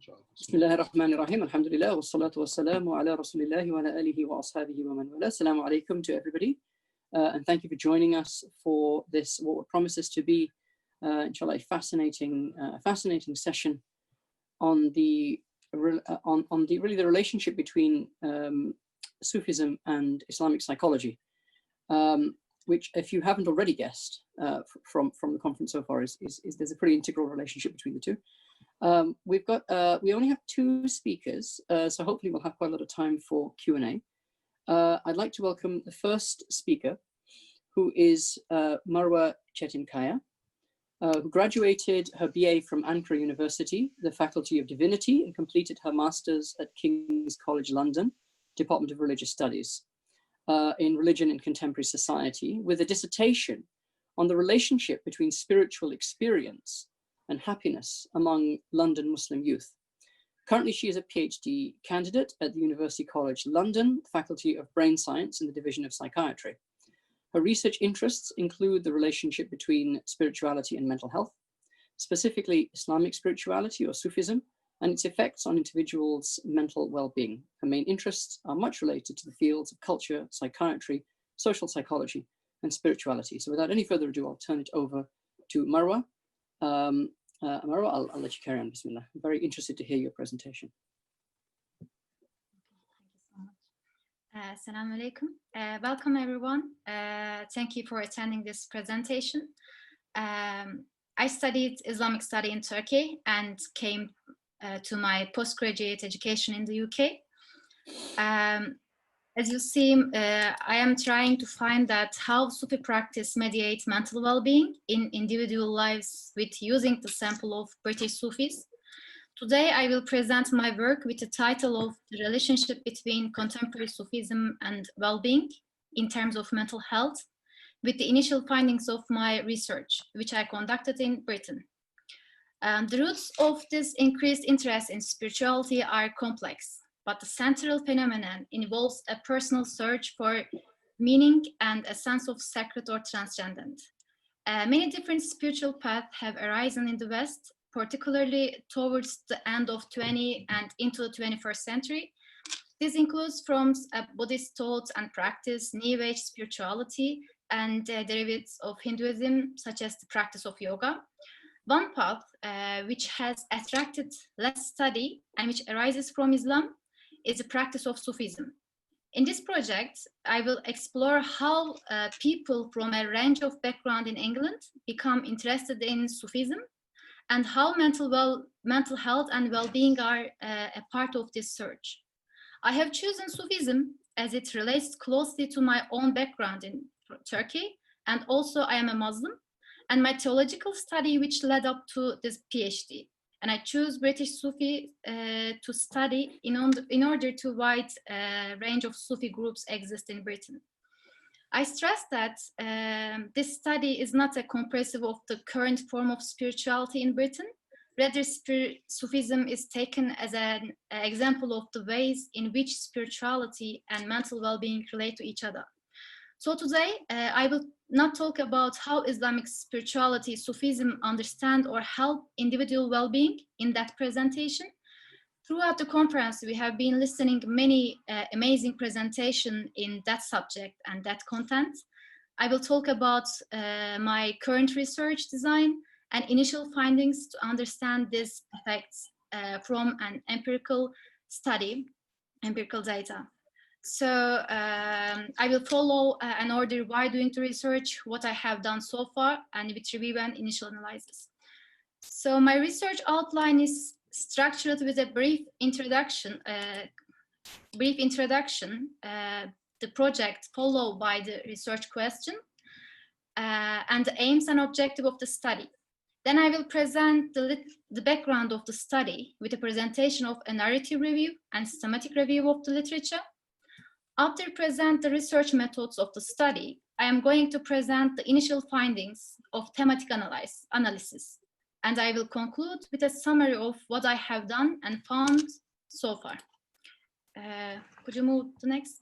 Bismillahirrahmanirrahim. Alhamdulillah. Wassalatu wassalamu ala rasulillahi wa ala alihi wa ashabihi wa man wala. Assalamu alaikum to everybody. And thank you for joining us for this, what promises to be, inshallah, a fascinating session on the relationship between Sufism and Islamic psychology, which, if you haven't already guessed from the conference so far, is there's a pretty integral relationship between the two. We only have two speakers, so hopefully we'll have quite a lot of time for Q&A. I'd like to welcome the first speaker, who is Merve Cetinkay, who graduated her BA from Ankara University, the Faculty of Divinity, and completed her Master's at King's College London, Department of Religious Studies, in Religion and Contemporary Society, with a dissertation on the relationship between spiritual experience and happiness among London Muslim youth. Currently, she is a Ph.D. candidate at the University College London, Faculty of Brain Science in the Division of Psychiatry. Her research interests include the relationship between spirituality and mental health, specifically Islamic spirituality or Sufism, and its effects on individuals' mental well-being. Her main interests are much related to the fields of culture, psychiatry, social psychology, and spirituality. So without any further ado, I'll turn it over to Merve. Merve, I'll let you carry on, bismillah. I'm very interested to hear your presentation. Thank you so much. Assalamu alaikum. Welcome, everyone. Thank you for attending this presentation. I studied Islamic study in Turkey and came to my postgraduate education in the UK. As you see, I am trying to find that how Sufi practice mediates mental well-being in individual lives with using the sample of British Sufis. Today, I will present my work with the title of The Relationship Between Contemporary Sufism and Well-being in Terms of Mental Health, with the initial findings of my research, which I conducted in Britain. The roots of this increased interest in spirituality are complex, but the central phenomenon involves a personal search for meaning and a sense of sacred or transcendent. Many different spiritual paths have arisen in the West, particularly towards the end of 20th and into the 21st century. This includes from Buddhist thought and practice, New Age spirituality, and derivatives of Hinduism, such as the practice of yoga. One path which has attracted less study and which arises from Islam is the practice of Sufism. In this project, I will explore how people from a range of background in England become interested in Sufism and how mental health and well-being are a part of this search. I have chosen Sufism as it relates closely to my own background in Turkey, and also I am a Muslim, and my theological study which led up to this PhD. And I choose British Sufi to study in order to wide range of Sufi groups exist in Britain. I stress that this study is not a comprehensive of the current form of spirituality in Britain. Rather, Sufism is taken as an example of the ways in which spirituality and mental well-being relate to each other. So today, I will not talk about how Islamic spirituality, Sufism understand or help individual well-being in that presentation. Throughout the conference, we have been listening many amazing presentations in that subject and that content. I will talk about my current research design and initial findings to understand these effects from an empirical study, empirical data. So I will follow an order why doing the research, what I have done so far, and with review and initial analysis. So my research outline is structured with a brief introduction, the project followed by the research question, and the aims and objective of the study. Then I will present the background of the study with a presentation of a narrative review and systematic review of the literature. After present the research methods of the study, I am going to present the initial findings of thematic analysis, and I will conclude with a summary of what I have done and found so far. Could you move to next?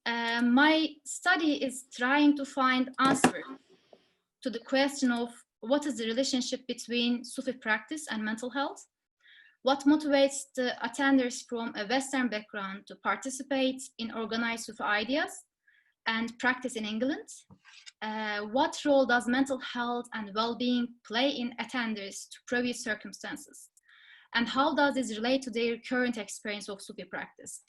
My study is trying to find answer to the question of what is the relationship between Sufi practice and mental health. What motivates the attenders from a Western background to participate in organized Sufi ideas and practice in England? What role does mental health and well-being play in attenders to previous circumstances? And how does this relate to their current experience of Sufi practice?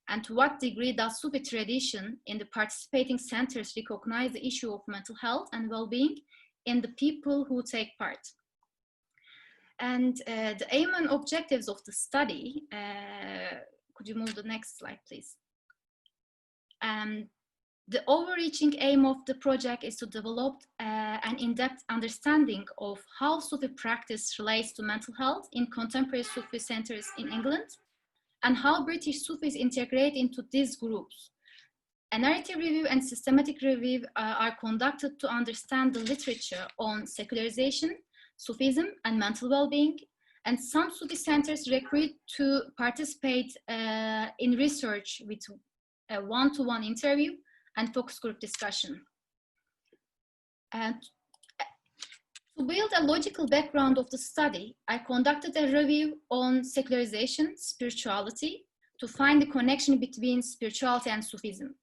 And to what degree does Sufi tradition in the participating centers recognize the issue of mental health and well-being in the people who take part? And the aim and objectives of the study, could you move the next slide, please? The overreaching aim of the project is to develop an in-depth understanding of how Sufi practice relates to mental health in contemporary Sufi centers in England, and how British Sufis integrate into these groups. A narrative review and systematic review are conducted to understand the literature on secularization, Sufism, and mental well-being, and some Sufi centers recruit to participate in research with a one-to-one interview and focus group discussion. To build a logical background of the study, I conducted a review on secularization, spirituality, to find the connection between spirituality and Sufism.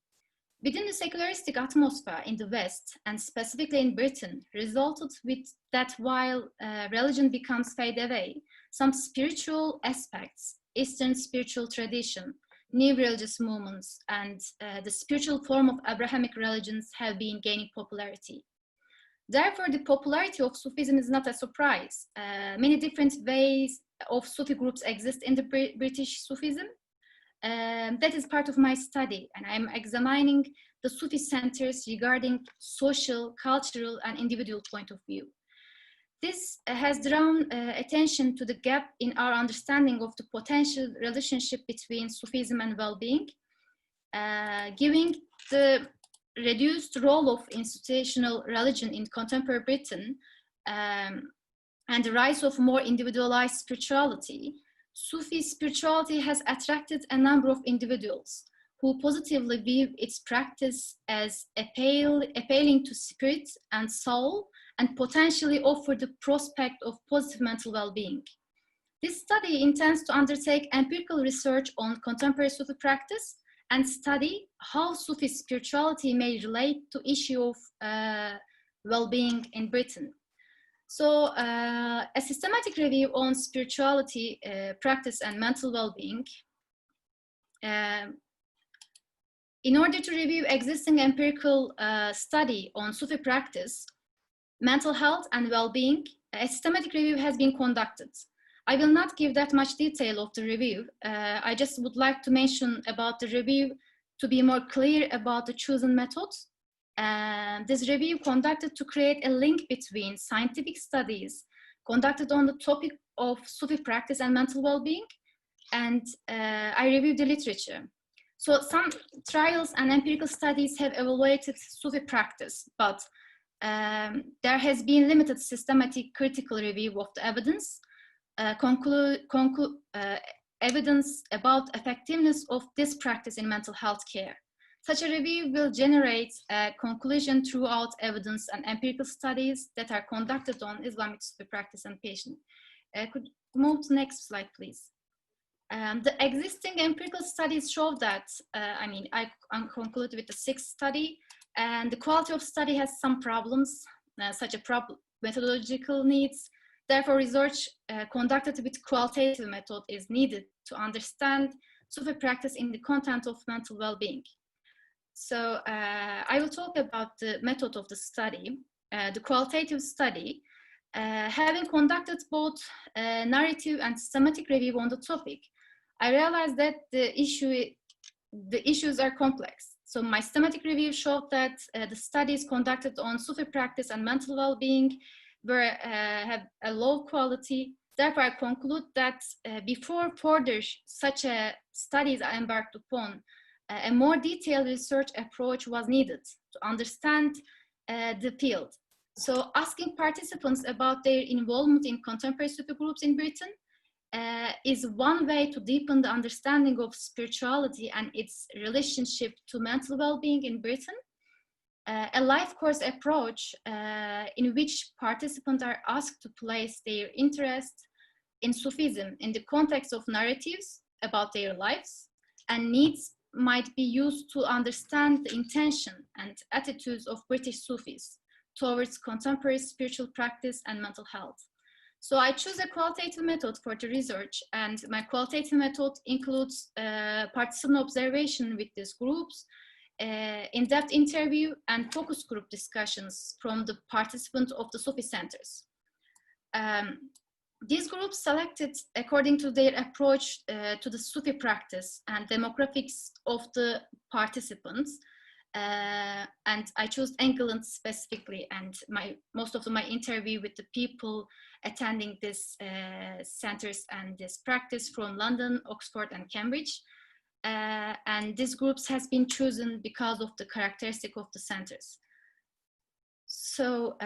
Within the secularistic atmosphere in the West, and specifically in Britain, resulted with that while religion becomes fade away, some spiritual aspects, Eastern spiritual tradition, new religious movements, and the spiritual form of Abrahamic religions have been gaining popularity. Therefore, the popularity of Sufism is not a surprise. Many different ways of Sufi groups exist in the British Sufism. That is part of my study, and I'm examining the Sufi centers regarding social, cultural, and individual point of view. This has drawn attention to the gap in our understanding of the potential relationship between Sufism and well-being, giving the reduced role of institutional religion in contemporary Britain and the rise of more individualized spirituality. Sufi spirituality has attracted a number of individuals who positively view its practice as appealing to spirit and soul, and potentially offer the prospect of positive mental well-being. This study intends to undertake empirical research on contemporary Sufi practice and study how Sufi spirituality may relate to issue of well-being in Britain. So a systematic review on spirituality, practice, and mental well-being. In order to review existing empirical study on Sufi practice, mental health, and well-being, a systematic review has been conducted. I will not give that much detail of the review. I just would like to mention about the review to be more clear about the chosen methods. This review conducted to create a link between scientific studies conducted on the topic of Sufi practice and mental well-being, and I reviewed the literature. So some trials and empirical studies have evaluated Sufi practice, but there has been limited systematic critical review of the evidence, evidence about effectiveness of this practice in mental health care. Such a review will generate a conclusion throughout evidence and empirical studies that are conducted on Islamic Sufi practice and patient. Could you move to the next slide, please? The existing empirical studies show that, I concluded with the 6th study, and the quality of study has some problems, such as methodological needs. Therefore, research conducted with qualitative method is needed to understand Sufi practice in the content of mental well-being. So I will talk about the method of the study. The qualitative study, having conducted both narrative and systematic review on the topic, I realized that the issues are complex. So my systematic review showed that the studies conducted on Sufi practice and mental well-being have a low quality. Therefore, I conclude that before further such studies are embarked upon, a more detailed research approach was needed to understand the field. So asking participants about their involvement in contemporary Sufi groups in Britain is one way to deepen the understanding of spirituality and its relationship to mental well-being in Britain. A life course approach in which participants are asked to place their interest in Sufism in the context of narratives about their lives, and needs might be used to understand the intention and attitudes of British Sufis towards contemporary spiritual practice and mental health. So I choose a qualitative method for the research, and my qualitative method includes participant observation with these groups, in-depth interview, and focus group discussions from the participants of the Sufi centers. These groups selected according to their approach to the Sufi practice and demographics of the participants. And I chose England specifically, and most of my interview with the people attending this centers and this practice from London, Oxford, and Cambridge. And these groups has been chosen because of the characteristic of the centers. So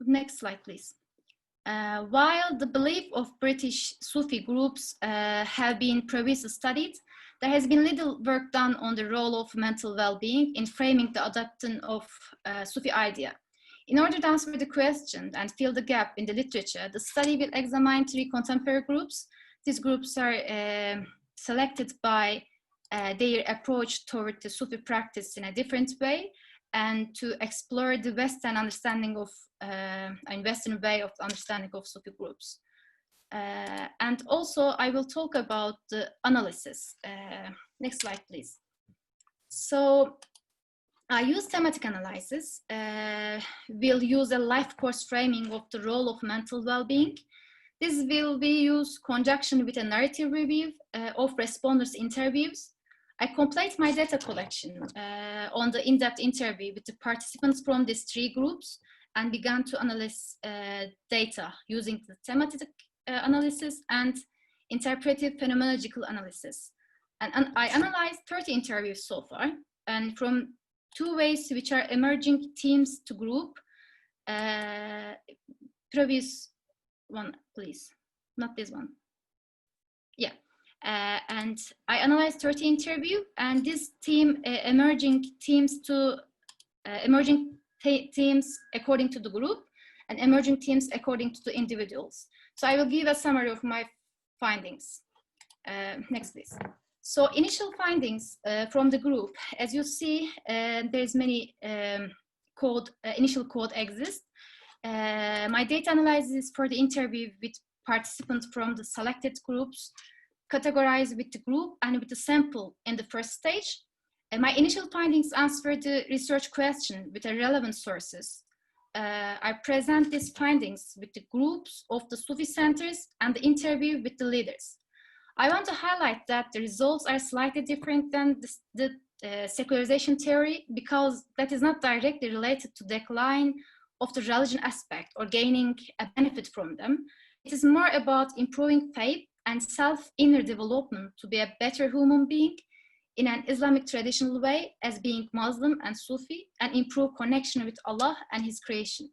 next slide, please. While the belief of British Sufi groups have been previously studied, there has been little work done on the role of mental well-being in framing the adoption of Sufi idea. In order to answer the question and fill the gap in the literature, the study will examine 3 contemporary groups. These groups are selected by their approach toward the Sufi practice in a different way, and to explore the Western understanding of, Western way of understanding of Sufi groups. And also I will talk about the analysis. Next slide, please. So I use thematic analysis. We'll use a life course framing of the role of mental well-being. This will be used conjunction with a narrative review of responders' interviews. I complete my data collection on the in-depth interview with the participants from these 3 groups, and began to analyze data using the thematic analysis and interpretive phenomenological analysis. And I analyzed 30 interviews so far, and from 2 ways which are emerging themes to group. Previous one, please, not this one. Yeah. And I analyzed 30 interview, and this theme emerging themes according to the group, and emerging themes according to the individuals. So I will give a summary of my findings. Next, please. So initial findings from the group, as you see, there's many initial code exists. My data analysis for the interview with participants from the selected groups, categorized with the group and with the sample in the first stage. And my initial findings answer the research question with the relevant sources. I present these findings with the groups of the Sufi centers and the interview with the leaders. I want to highlight that the results are slightly different than the secularization theory, because that is not directly related to decline of the religion aspect or gaining a benefit from them. It is more about improving faith and self-inner development to be a better human being in an Islamic traditional way, as being Muslim and Sufi, and improve connection with Allah and His creation.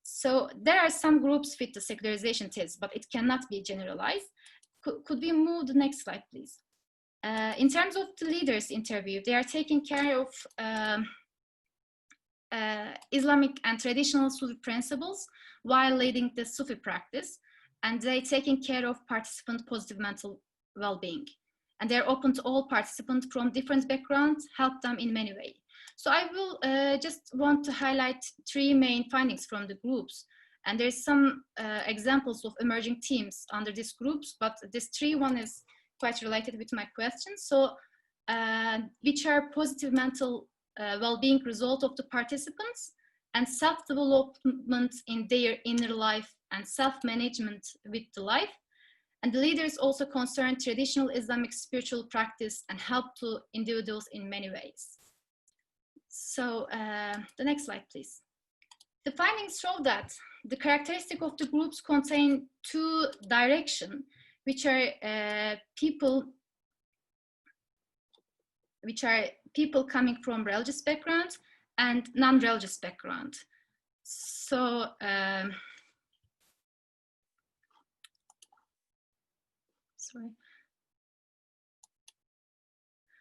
So there are some groups fit the secularization test, but it cannot be generalized. Could we move the next slide, please? In terms of the leaders interview, they are taking care of Islamic and traditional Sufi principles while leading the Sufi practice, and they taking care of participant positive mental well-being. And they're open to all participants from different backgrounds, help them in many ways. So I will just want to highlight 3 main findings from the groups. And there's some examples of emerging themes under these groups, but this 3 one is quite related with my question. So which are positive mental well-being result of the participants, and self-development in their inner life and self-management with the life. And the leaders also concern traditional Islamic spiritual practice and help to individuals in many ways. So the next slide, please. The findings show that the characteristic of the groups contain 2 directions, which are people coming from religious background and non-religious background. So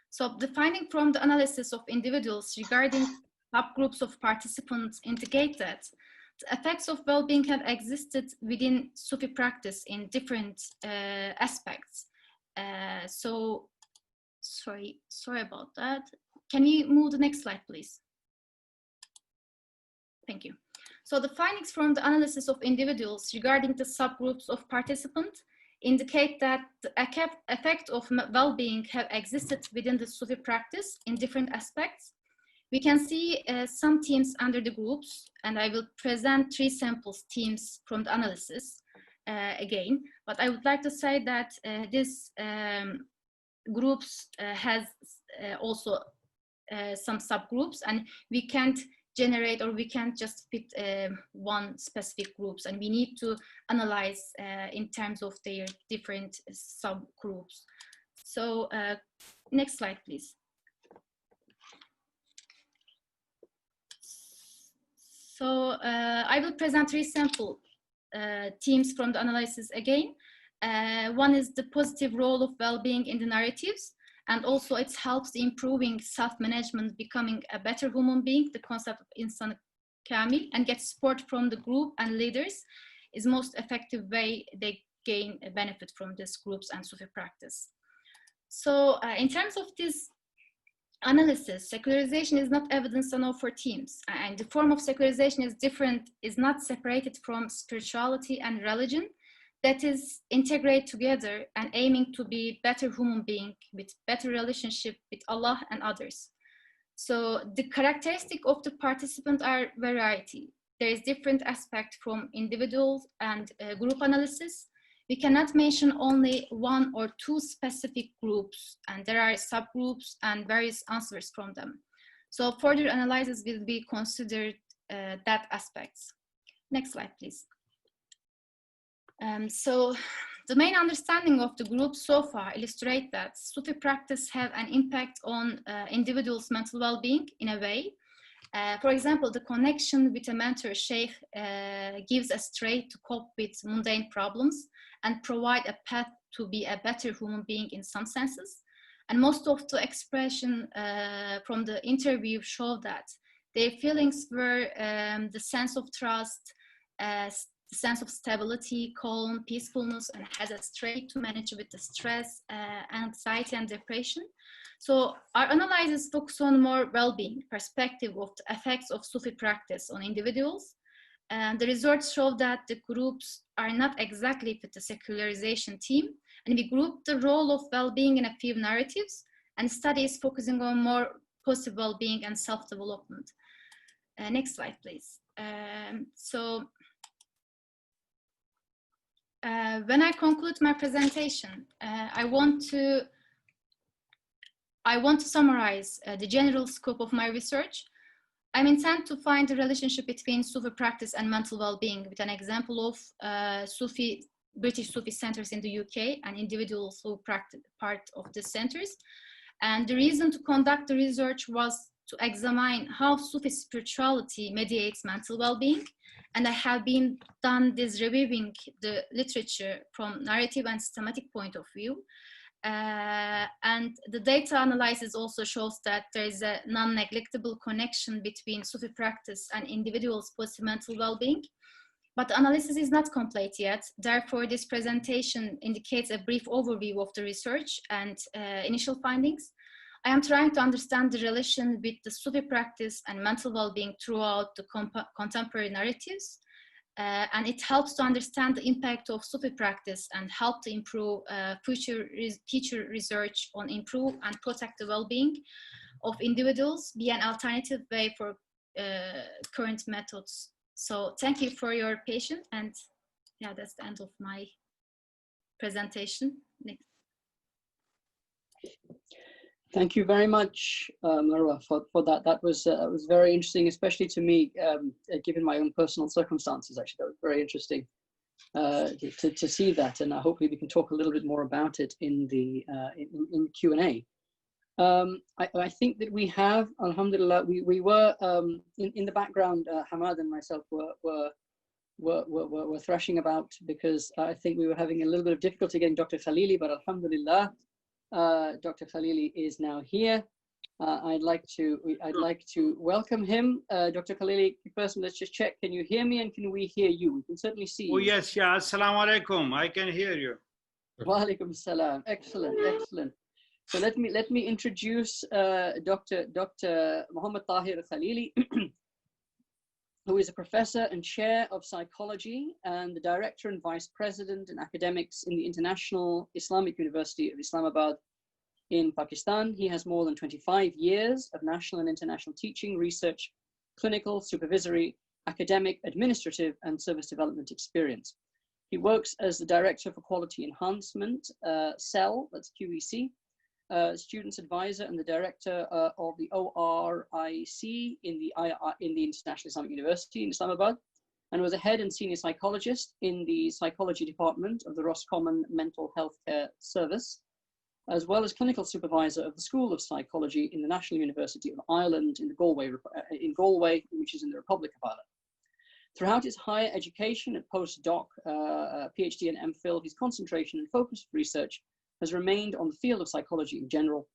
So the finding from the analysis of individuals regarding subgroups of participants indicate that effects of well-being have existed within Sufi practice in different aspects. So, sorry about that. Can you move the next slide, please? Thank you. So the findings from the analysis of individuals regarding the subgroups of participants indicate that the effect of well-being have existed within the Sufi practice in different aspects. We can see some themes under the groups, and I will present 3 samples themes from the analysis again. But I would like to say that this groups has also some subgroups, and we can't generate, or we can't just fit one specific groups, and we need to analyze in terms of their different subgroups. So next slide, please. So I will present 3 sample themes from the analysis again. One is the positive role of well-being in the narratives, and also it helps improving self-management, becoming a better human being. The concept of insan kamil, and get support from the group and leaders is most effective way they gain a benefit from these groups and Sufi practice. So in terms of this analysis, secularization is not evidence enough for teams, and the form of secularization is different, is not separated from spirituality and religion, that is integrate together and aiming to be better human being with better relationship with Allah and others. So the characteristic of the participant are variety. There is different aspect from individual and group analysis. We cannot mention only 1 or 2 specific groups, and there are subgroups and various answers from them. So further analysis will be considered that aspects. Next slide, please. So the main understanding of the group so far illustrate that Sufi practice have an impact on individuals' mental well-being in a way. For example, the connection with a mentor sheikh gives a strength to cope with mundane problems and provide a path to be a better human being in some senses. And most of the expression from the interview show that their feelings were the sense of trust, the sense of stability, calm, peacefulness, and has a strength to manage with the stress, anxiety, and depression. So our analysis focus on more well-being perspective of the effects of Sufi practice on individuals. And the results show that the groups are not exactly with the secularization theme, and we group the role of well-being in a few narratives, and studies focusing on more positive well-being and self-development. Next slide, please. When I conclude my presentation, I want to summarize the general scope of my research. I intend to find the relationship between Sufi practice and mental well-being with an example of British Sufi centers in the UK and individuals who practice part of the centers. And the reason to conduct the research was to examine how Sufi spirituality mediates mental well-being. And I have been done this reviewing the literature from narrative and systematic point of view. And the data analysis also shows that there is a non-neglectable connection between Sufi practice and individuals' positive mental well-being. But the analysis is not complete yet. Therefore, this presentation indicates a brief overview of the research and initial findings. I am trying to understand the relation with the Sufi practice and mental well-being throughout the contemporary narratives. And it helps to understand the impact of Sufi practice and help to improve future research on improve and protect the well-being of individuals, be an alternative way for current methods. So thank you for your patience, and yeah, that's the end of my presentation. Next. Thank you very much, Merve, for that. That was very interesting, especially to me, given my own personal circumstances. Actually, that was very interesting to see that, and hopefully we can talk a little bit more about it in the in Q&A. I think that we have, alhamdulillah, we were in the background. Hamad and myself were thrashing about because I think we were having a little bit of difficulty getting Dr. Khalily, but alhamdulillah. Dr. Khalily is now here. I'd like to welcome him. Dr. Khalily, first let's just check. Can you hear me and can we hear you? We can certainly see you. Oh yes, yeah. Assalamu alaikum. I can hear you. Wa alaikum salam. Excellent, excellent. So let me introduce Dr. Muhammad Tahir Khalily, who is a professor and chair of psychology and the director and vice president in academics in the International Islamic University of Islamabad in Pakistan. He has more than 25 years of national and international teaching, research, clinical, supervisory, academic, administrative, and service development experience. He works as the Director for Quality Enhancement, CEL, that's QEC, Students Advisor and the Director of the ORIC in the International Islamic University in Islamabad, and was a head and senior psychologist in the psychology department of the Roscommon Mental Health Care Service, as well as clinical supervisor of the School of Psychology in the National University of Ireland in Galway, which is in the Republic of Ireland. Throughout his higher education at postdoc, Ph.D. and MPhil, his concentration and focus of research has remained on the field of psychology in general,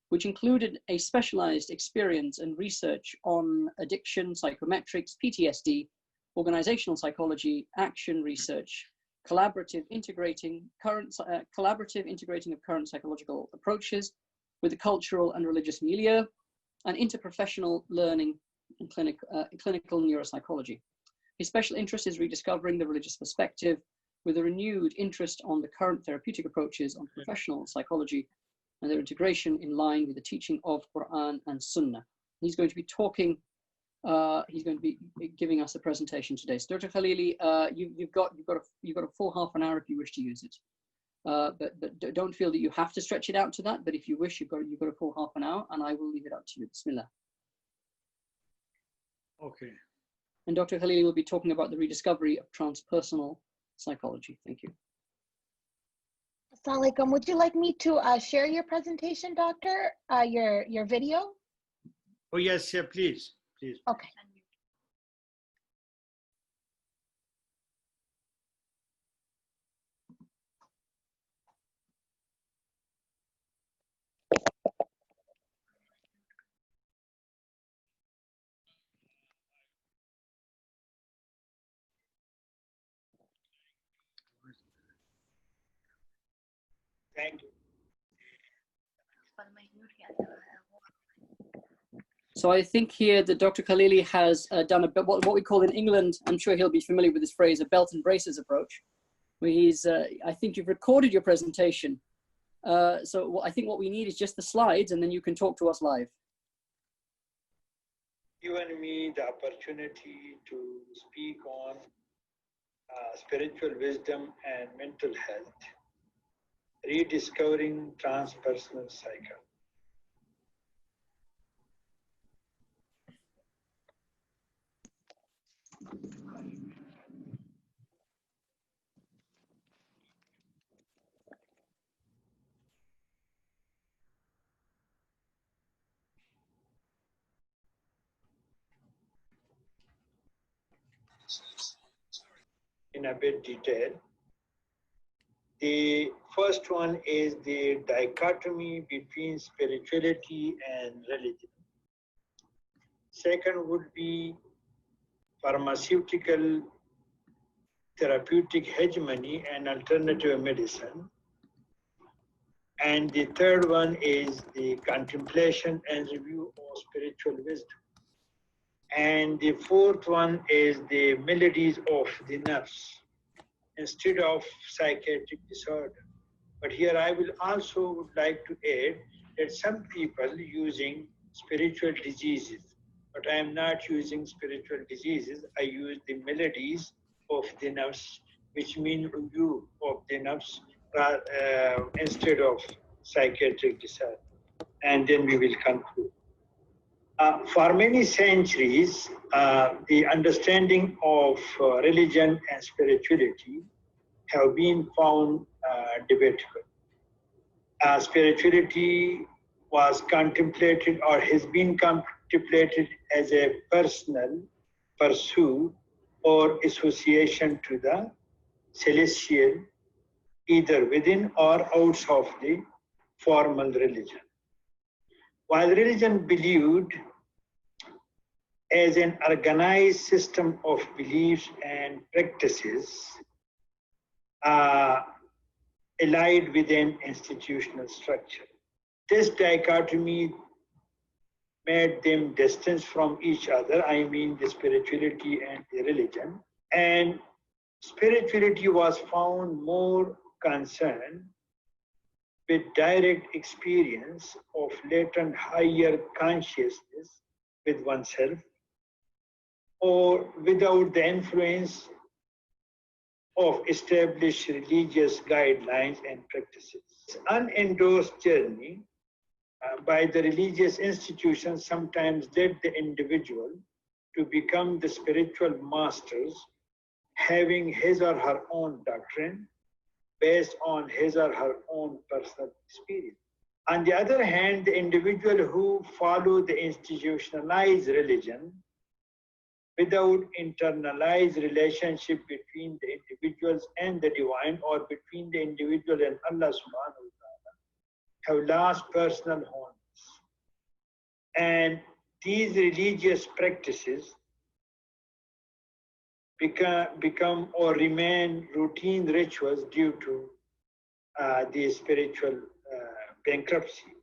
which included a specialized experience and research on addiction, psychometrics, PTSD, organizational psychology, action research, collaborative integrating of current psychological approaches with the cultural and religious milieu, and interprofessional learning and clinical neuropsychology. His special interest is rediscovering the religious perspective with a renewed interest on the current therapeutic approaches on professional psychology and their integration in line with the teaching of Quran and Sunnah. He's going to be talking, he's going to be giving us a presentation today. So Dr. Khalily, you've got a full half an hour if you wish to use it. But don't feel that you have to stretch it out to that, but if you wish, you've got a full half an hour, and I will leave it up to you. Bismillah. Okay. And Dr. Khalily will be talking about the rediscovery of transpersonal psychology. Thank you. Assalamu alaikum. Would you like me to share your presentation, Doctor? Your video? Oh yes, yeah, please, please. Okay. Thank you. So I think here that Dr. Khalily has done what we call in England, I'm sure he'll be familiar with this phrase, a belt and braces approach, where he's, I think you've recorded your presentation. So I think what we need is just the slides, and then you can talk to us live. Given me the opportunity to speak on spiritual wisdom and mental health, rediscovering transpersonal psychology. In a bit detail. The first one is the dichotomy between spirituality and religion. Second would be pharmaceutical therapeutic hegemony and alternative medicine. And the third one is the contemplation and review of spiritual wisdom. And the fourth one is the melodies of the nerves instead of psychiatric disorder. But here I will also would like to add that some people using spiritual diseases, but I am not using spiritual diseases. I use the melodies of the nerves, which mean review of the nerves instead of psychiatric disorder. And then we will conclude. For many centuries, the understanding of religion and spirituality have been found debatable. Spirituality was contemplated or has been contemplated as a personal pursuit or association to the celestial, either within or outside of the formal religion. While religion believed as an organized system of beliefs and practices allied with an institutional structure. This dichotomy made them distant from each other, I mean the spirituality and the religion. And spirituality was found more concerned with direct experience of latent higher consciousness with oneself, or without the influence of established religious guidelines and practices. This unendorsed journey by the religious institutions sometimes led the individual to become the spiritual masters, having his or her own doctrine based on his or her own personal experience. On the other hand, the individual who followed the institutionalized religion without internalized relationship between the individuals and the divine, or between the individual and Allah subhanahu wa ta'ala, have lost personal wholeness. And these religious practices become or remain routine rituals due to the spiritual bankruptcy.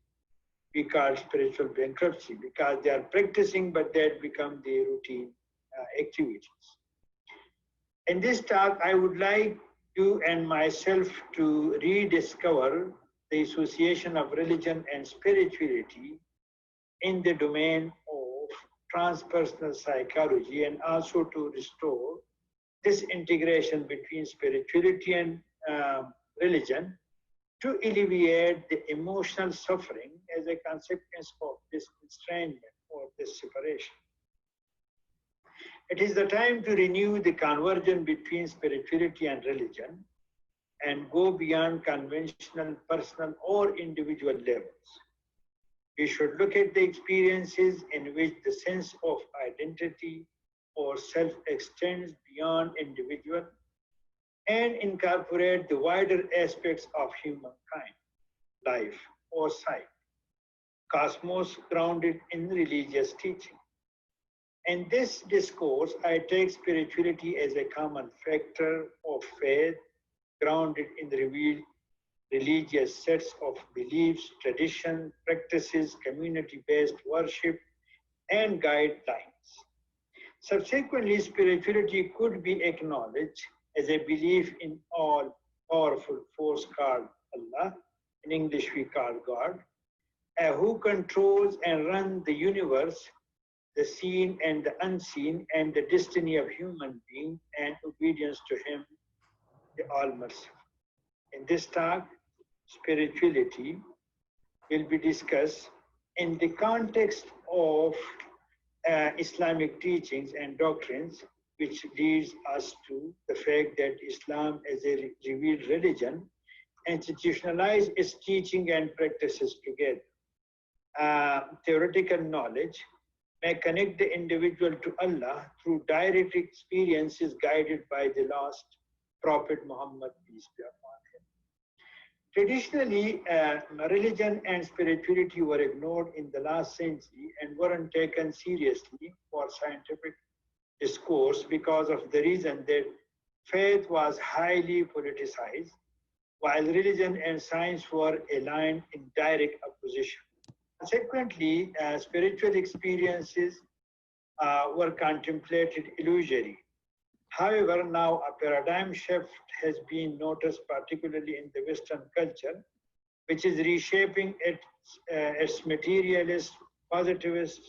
We call spiritual bankruptcy because they are practicing, but that become the routine activities. In this talk, I would like you and myself to rediscover the association of religion and spirituality in the domain of transpersonal psychology, and also to restore this integration between spirituality and religion to alleviate the emotional suffering as a consequence of this estrangement or this separation. It is the time to renew the convergence between spirituality and religion and go beyond conventional personal or individual levels. We should look at the experiences in which the sense of identity or self extends beyond individual and incorporate the wider aspects of humankind, life or psyche, cosmos grounded in religious teaching. In this discourse, I take spirituality as a common factor of faith grounded in the revealed religious sets of beliefs, tradition, practices, community-based worship, and guidelines. Subsequently, spirituality could be acknowledged as a belief in all-powerful force called Allah, in English we call God, who controls and runs the universe, the seen and the unseen, and the destiny of human being, and obedience to Him, the All-Merciful. In this talk, spirituality will be discussed in the context of Islamic teachings and doctrines, which leads us to the fact that Islam as a revealed religion institutionalized its teaching and practices together. Theoretical knowledge may connect the individual to Allah through direct experiences guided by the last Prophet Muhammad, peace be upon him. Traditionally, religion and spirituality were ignored in the last century and weren't taken seriously for scientific discourse because of the reason that faith was highly politicized, while religion and science were aligned in direct opposition. Consequently, spiritual experiences were contemplated illusory. However, now a paradigm shift has been noticed, particularly in the Western culture, which is reshaping its materialist, positivist,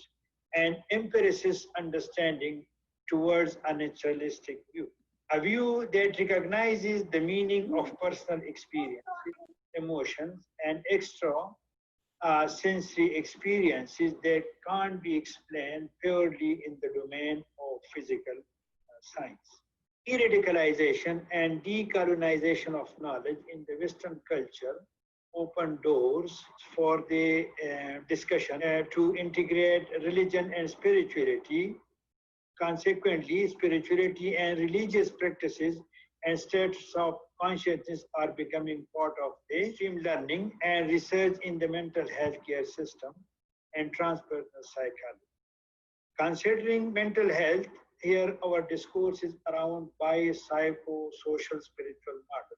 and empiricist understanding towards a naturalistic view. A view that recognizes the meaning of personal experiences, emotions, and extra sensory experiences that can't be explained purely in the domain of physical science. Radicalization and decolonization of knowledge in the Western culture open doors for the discussion to integrate religion and spirituality. Consequently, spirituality and religious practices and states of consciousness are becoming part of the stream learning and research in the mental health care system, and transpersonal psychology. Considering mental health, here our discourse is around biopsychosocial spiritual model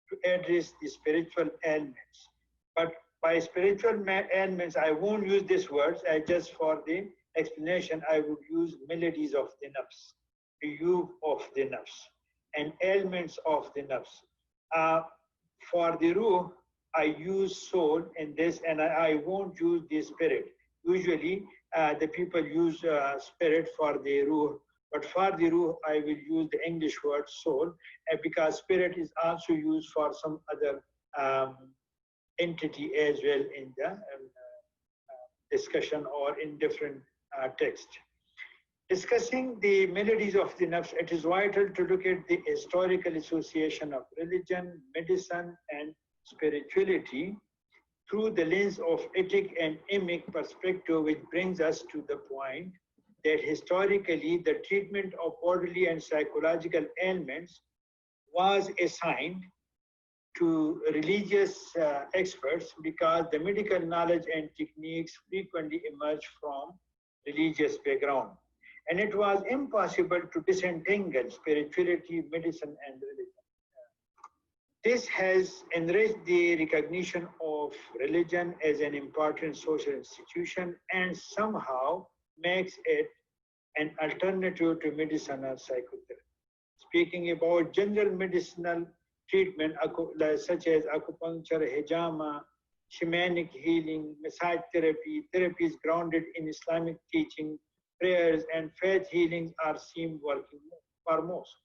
to address the spiritual ailments. But by spiritual ailments, I won't use these words. Just for the explanation, I would use melodies of the nafs, youth of the nafs, and ailments of the nafs. For the ruh, I use soul in this, and I won't use the spirit. Usually, the people use spirit for the ruh, but for the ruh, I will use the English word soul, because spirit is also used for some other entity as well in the discussion or in different texts. Discussing the melodies of the nafs, it is vital to look at the historical association of religion, medicine, and spirituality through the lens of ethic and emic perspective, which brings us to the point that historically the treatment of bodily and psychological ailments was assigned to religious experts because the medical knowledge and techniques frequently emerge from religious background. And it was impossible to disentangle spirituality, medicine, and religion. This has enriched the recognition of religion as an important social institution and somehow makes it an alternative to medicine or psychotherapy. Speaking about general medicinal treatment such as acupuncture, hijama, shamanic healing, massage therapy, therapies grounded in Islamic teaching, prayers, and faith healings are seen working for most.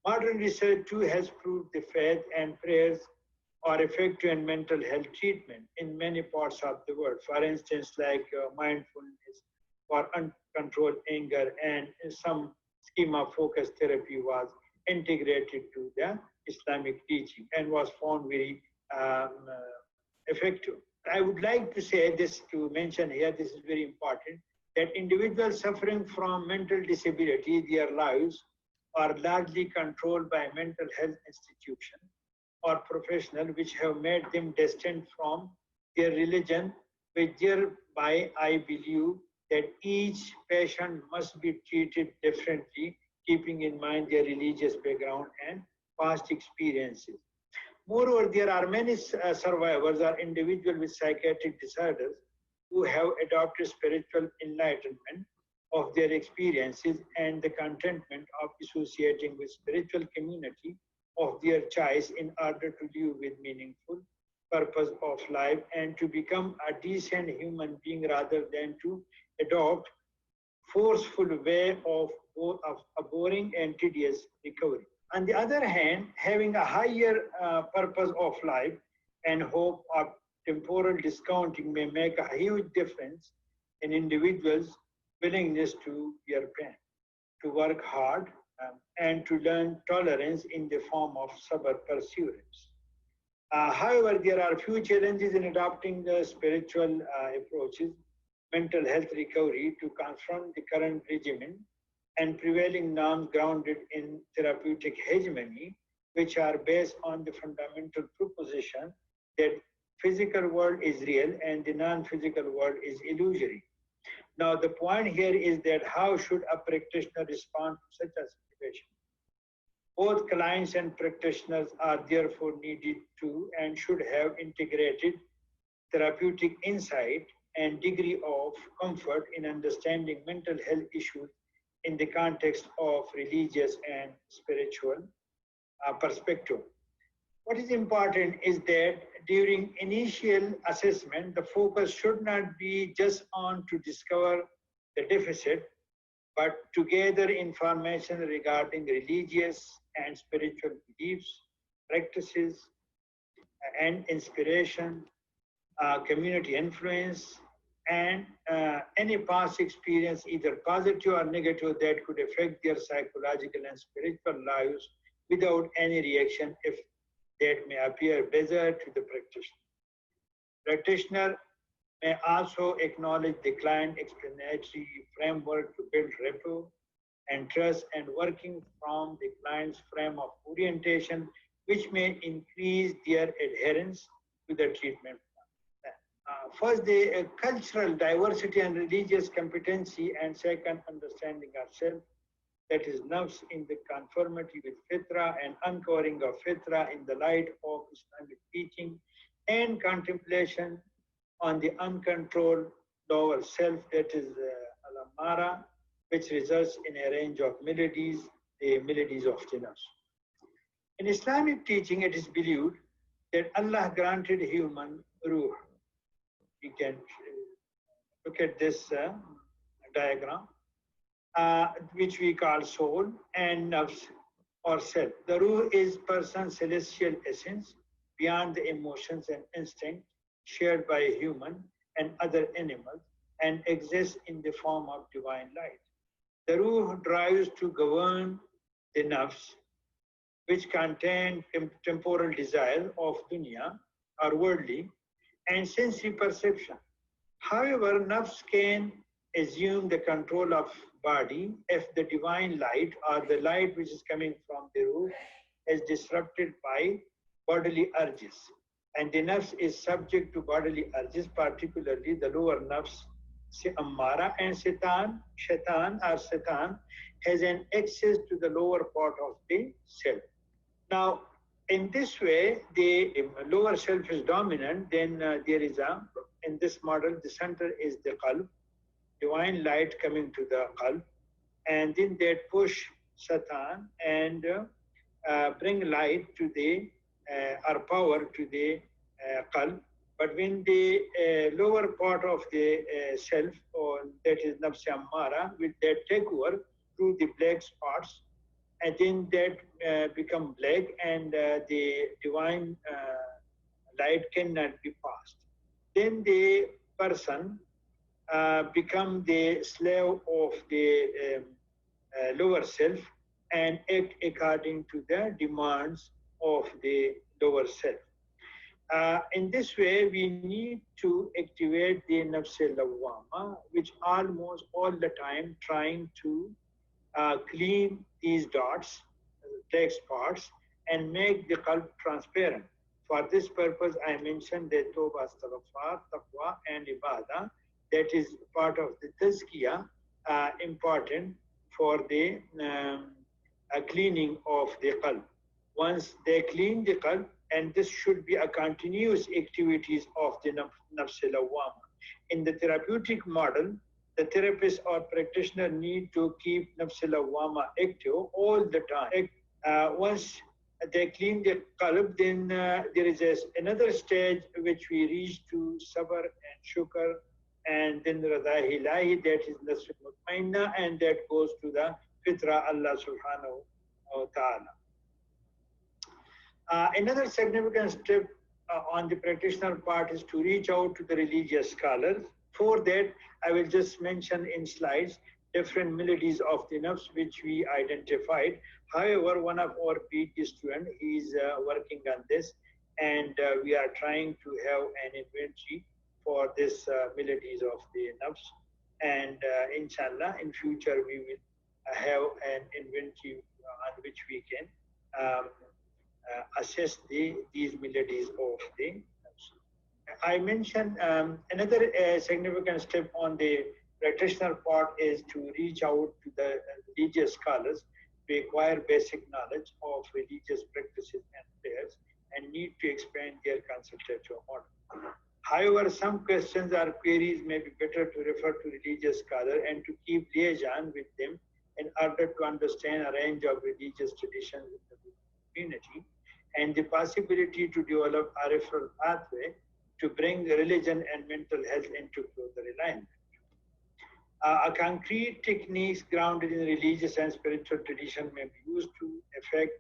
Modern research too has proved the faith and prayers are effective in mental health treatment in many parts of the world. For instance, like mindfulness for uncontrolled anger, and some schema-focused therapy was integrated to the Islamic teaching and was found very effective. I would like to say this, to mention here, this is very important, that individuals suffering from mental disability, their lives are largely controlled by mental health institutions or professionals which have made them distant from their religion, which thereby I believe that each patient must be treated differently, keeping in mind their religious background and past experiences. Moreover, there are many survivors or individuals with psychiatric disorders who have adopted spiritual enlightenment of their experiences and the contentment of associating with spiritual community of their choice in order to live with meaningful purpose of life and to become a decent human being rather than to adopt forceful way of a boring and tedious recovery. On the other hand, having a higher purpose of life and hope of temporal discounting may make a huge difference in individuals' willingness to bear pain, to work hard, and to learn tolerance in the form of sabr, perseverance. However, there are few challenges in adopting the spiritual approaches, mental health recovery to confront the current regimen and prevailing norms grounded in therapeutic hegemony, which are based on the fundamental proposition that physical world is real and the non-physical world is illusory. Now, the point here is that how should a practitioner respond to such a situation? Both clients and practitioners are therefore needed to and should have integrated therapeutic insight and degree of comfort in understanding mental health issues in the context of religious and spiritual perspective. What is important is that during initial assessment, the focus should not be just on to discover the deficit, but to gather information regarding religious and spiritual beliefs, practices, and inspiration, community influence, and any past experience, either positive or negative, that could affect their psychological and spiritual lives without any reaction if that may appear better to the practitioner. Practitioner may also acknowledge the client explanatory framework to build rapport and trust and working from the client's frame of orientation, which may increase their adherence to the treatment plan. first, the cultural diversity and religious competency, and second, understanding ourselves, that is nafs in the conformity with fitra and uncovering of fitra in the light of Islamic teaching, and contemplation on the uncontrolled lower self, that is al-amara, which results in a range of melodies, the melodies of the nafs. In Islamic teaching, it is believed that Allah granted human ruh. You can look at this diagram, which we call soul and nafs or self. The ruh is person's celestial essence beyond the emotions and instinct shared by a human and other animals, and exists in the form of divine light. The ruh drives to govern the nafs, which contain temporal desire of dunya or worldly and sensory perception. However, nafs can assume the control of body if the divine light or the light which is coming from the ruh is disrupted by bodily urges. And the nafs is subject to bodily urges, particularly the lower nafs, ammara, and shaitan has an access to the lower part of the self. Now, in this way, the lower self is dominant. Then there is in this model, the center is the qalb, divine light coming to the qalb, and then they push Satan and bring light to the or power to the qalb. But when the lower part of the self, or that is nafs ammara, will that take over through the black spots, and then that become black, and the divine light cannot be passed. Then the person become the slave of the lower self and act according to the demands of the lower self. In this way, we need to activate the nafs al-lawwama, which almost all the time trying to clean these dots, black spots, and make the qalb transparent. For this purpose, I mentioned the tawbah, astaghfar, taqwa, and ibadah. That is part of the tazkiyah, important for the cleaning of the qalb. Once they clean the qalb, and this should be a continuous activities of the nafs al-lawwama. In the therapeutic model, the therapist or practitioner need to keep nafs al-lawwama active all the time. Once they clean the qalb, then there is another stage which we reach to sabr and shukr, and then rada ilahi, that is nafs al-mutmainna, and that goes to the fitra Allah subhanahu wa ta'ala. Another significant step on the practitioner part is to reach out to the religious scholars. For that, I will just mention in slides different melodies of the nafs which we identified. However, one of our Ph.D. students is working on this, and we are trying to have an inventory for this melodies of the nafs. And inshallah, in future, we will have an inventory on which we can assess these melodies of the nafs. I mentioned another significant step on the practitioner part is to reach out to the religious scholars to acquire basic knowledge of religious practices and prayers, and need to expand their consultative model. However, some questions or queries may be better to refer to religious scholars and to keep liaison with them in order to understand a range of religious traditions in the community, and the possibility to develop a referral pathway to bring religion and mental health into closer alignment. A concrete techniques grounded in religious and spiritual tradition may be used to affect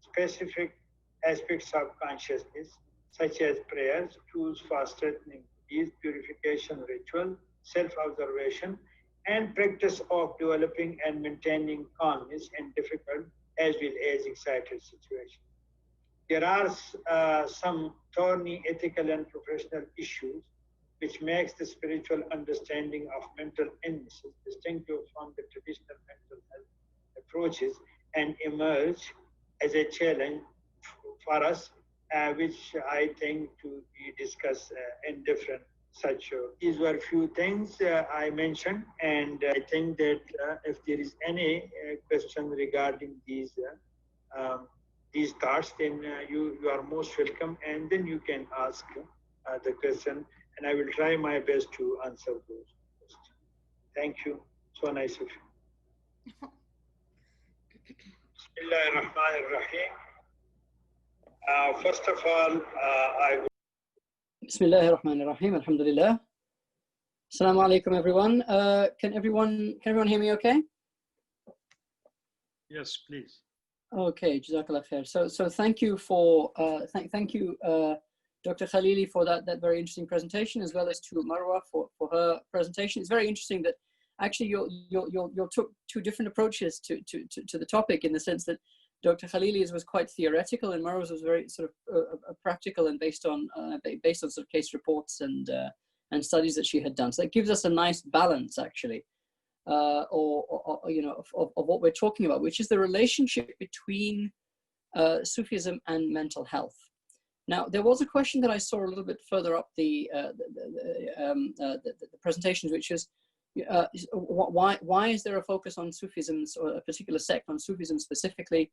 specific aspects of consciousness, such as prayers, tools for strengthening peace, purification ritual, self-observation, and practice of developing and maintaining calmness in difficult as well as excited situations. There are some thorny ethical and professional issues which makes the spiritual understanding of mental illnesses distinctive from the traditional mental health approaches, and emerge as a challenge for us, which I think to be discussed in different such. These were few things I mentioned, and I think that if there is any question regarding these thoughts, then you are most welcome, and then you can ask the question, and I will try my best to answer those questions. Thank you. So nice of you. Bismillahirrahmanirrahim. First of all, I would. Bismillahirrahmanirrahim. Alhamdulillah. Assalamu alaikum, everyone. Can everyone hear me okay? Yes, please. Okay, Jazakallah khair. So thank you for thank you Dr. Khalily for that very interesting presentation, as well as to Marwa for her presentation. It's very interesting that actually you took two different approaches to the topic, in the sense that Dr. Khalily's was quite theoretical and Marwa's was very sort of practical and based on sort of case reports and studies that she had done. So it gives us a nice balance, actually, or you know, of what we're talking about, which is the relationship between Sufism and mental health. Now, there was a question that I saw a little bit further up the presentations, which is why is there a focus on Sufism, or a particular sect on Sufism specifically?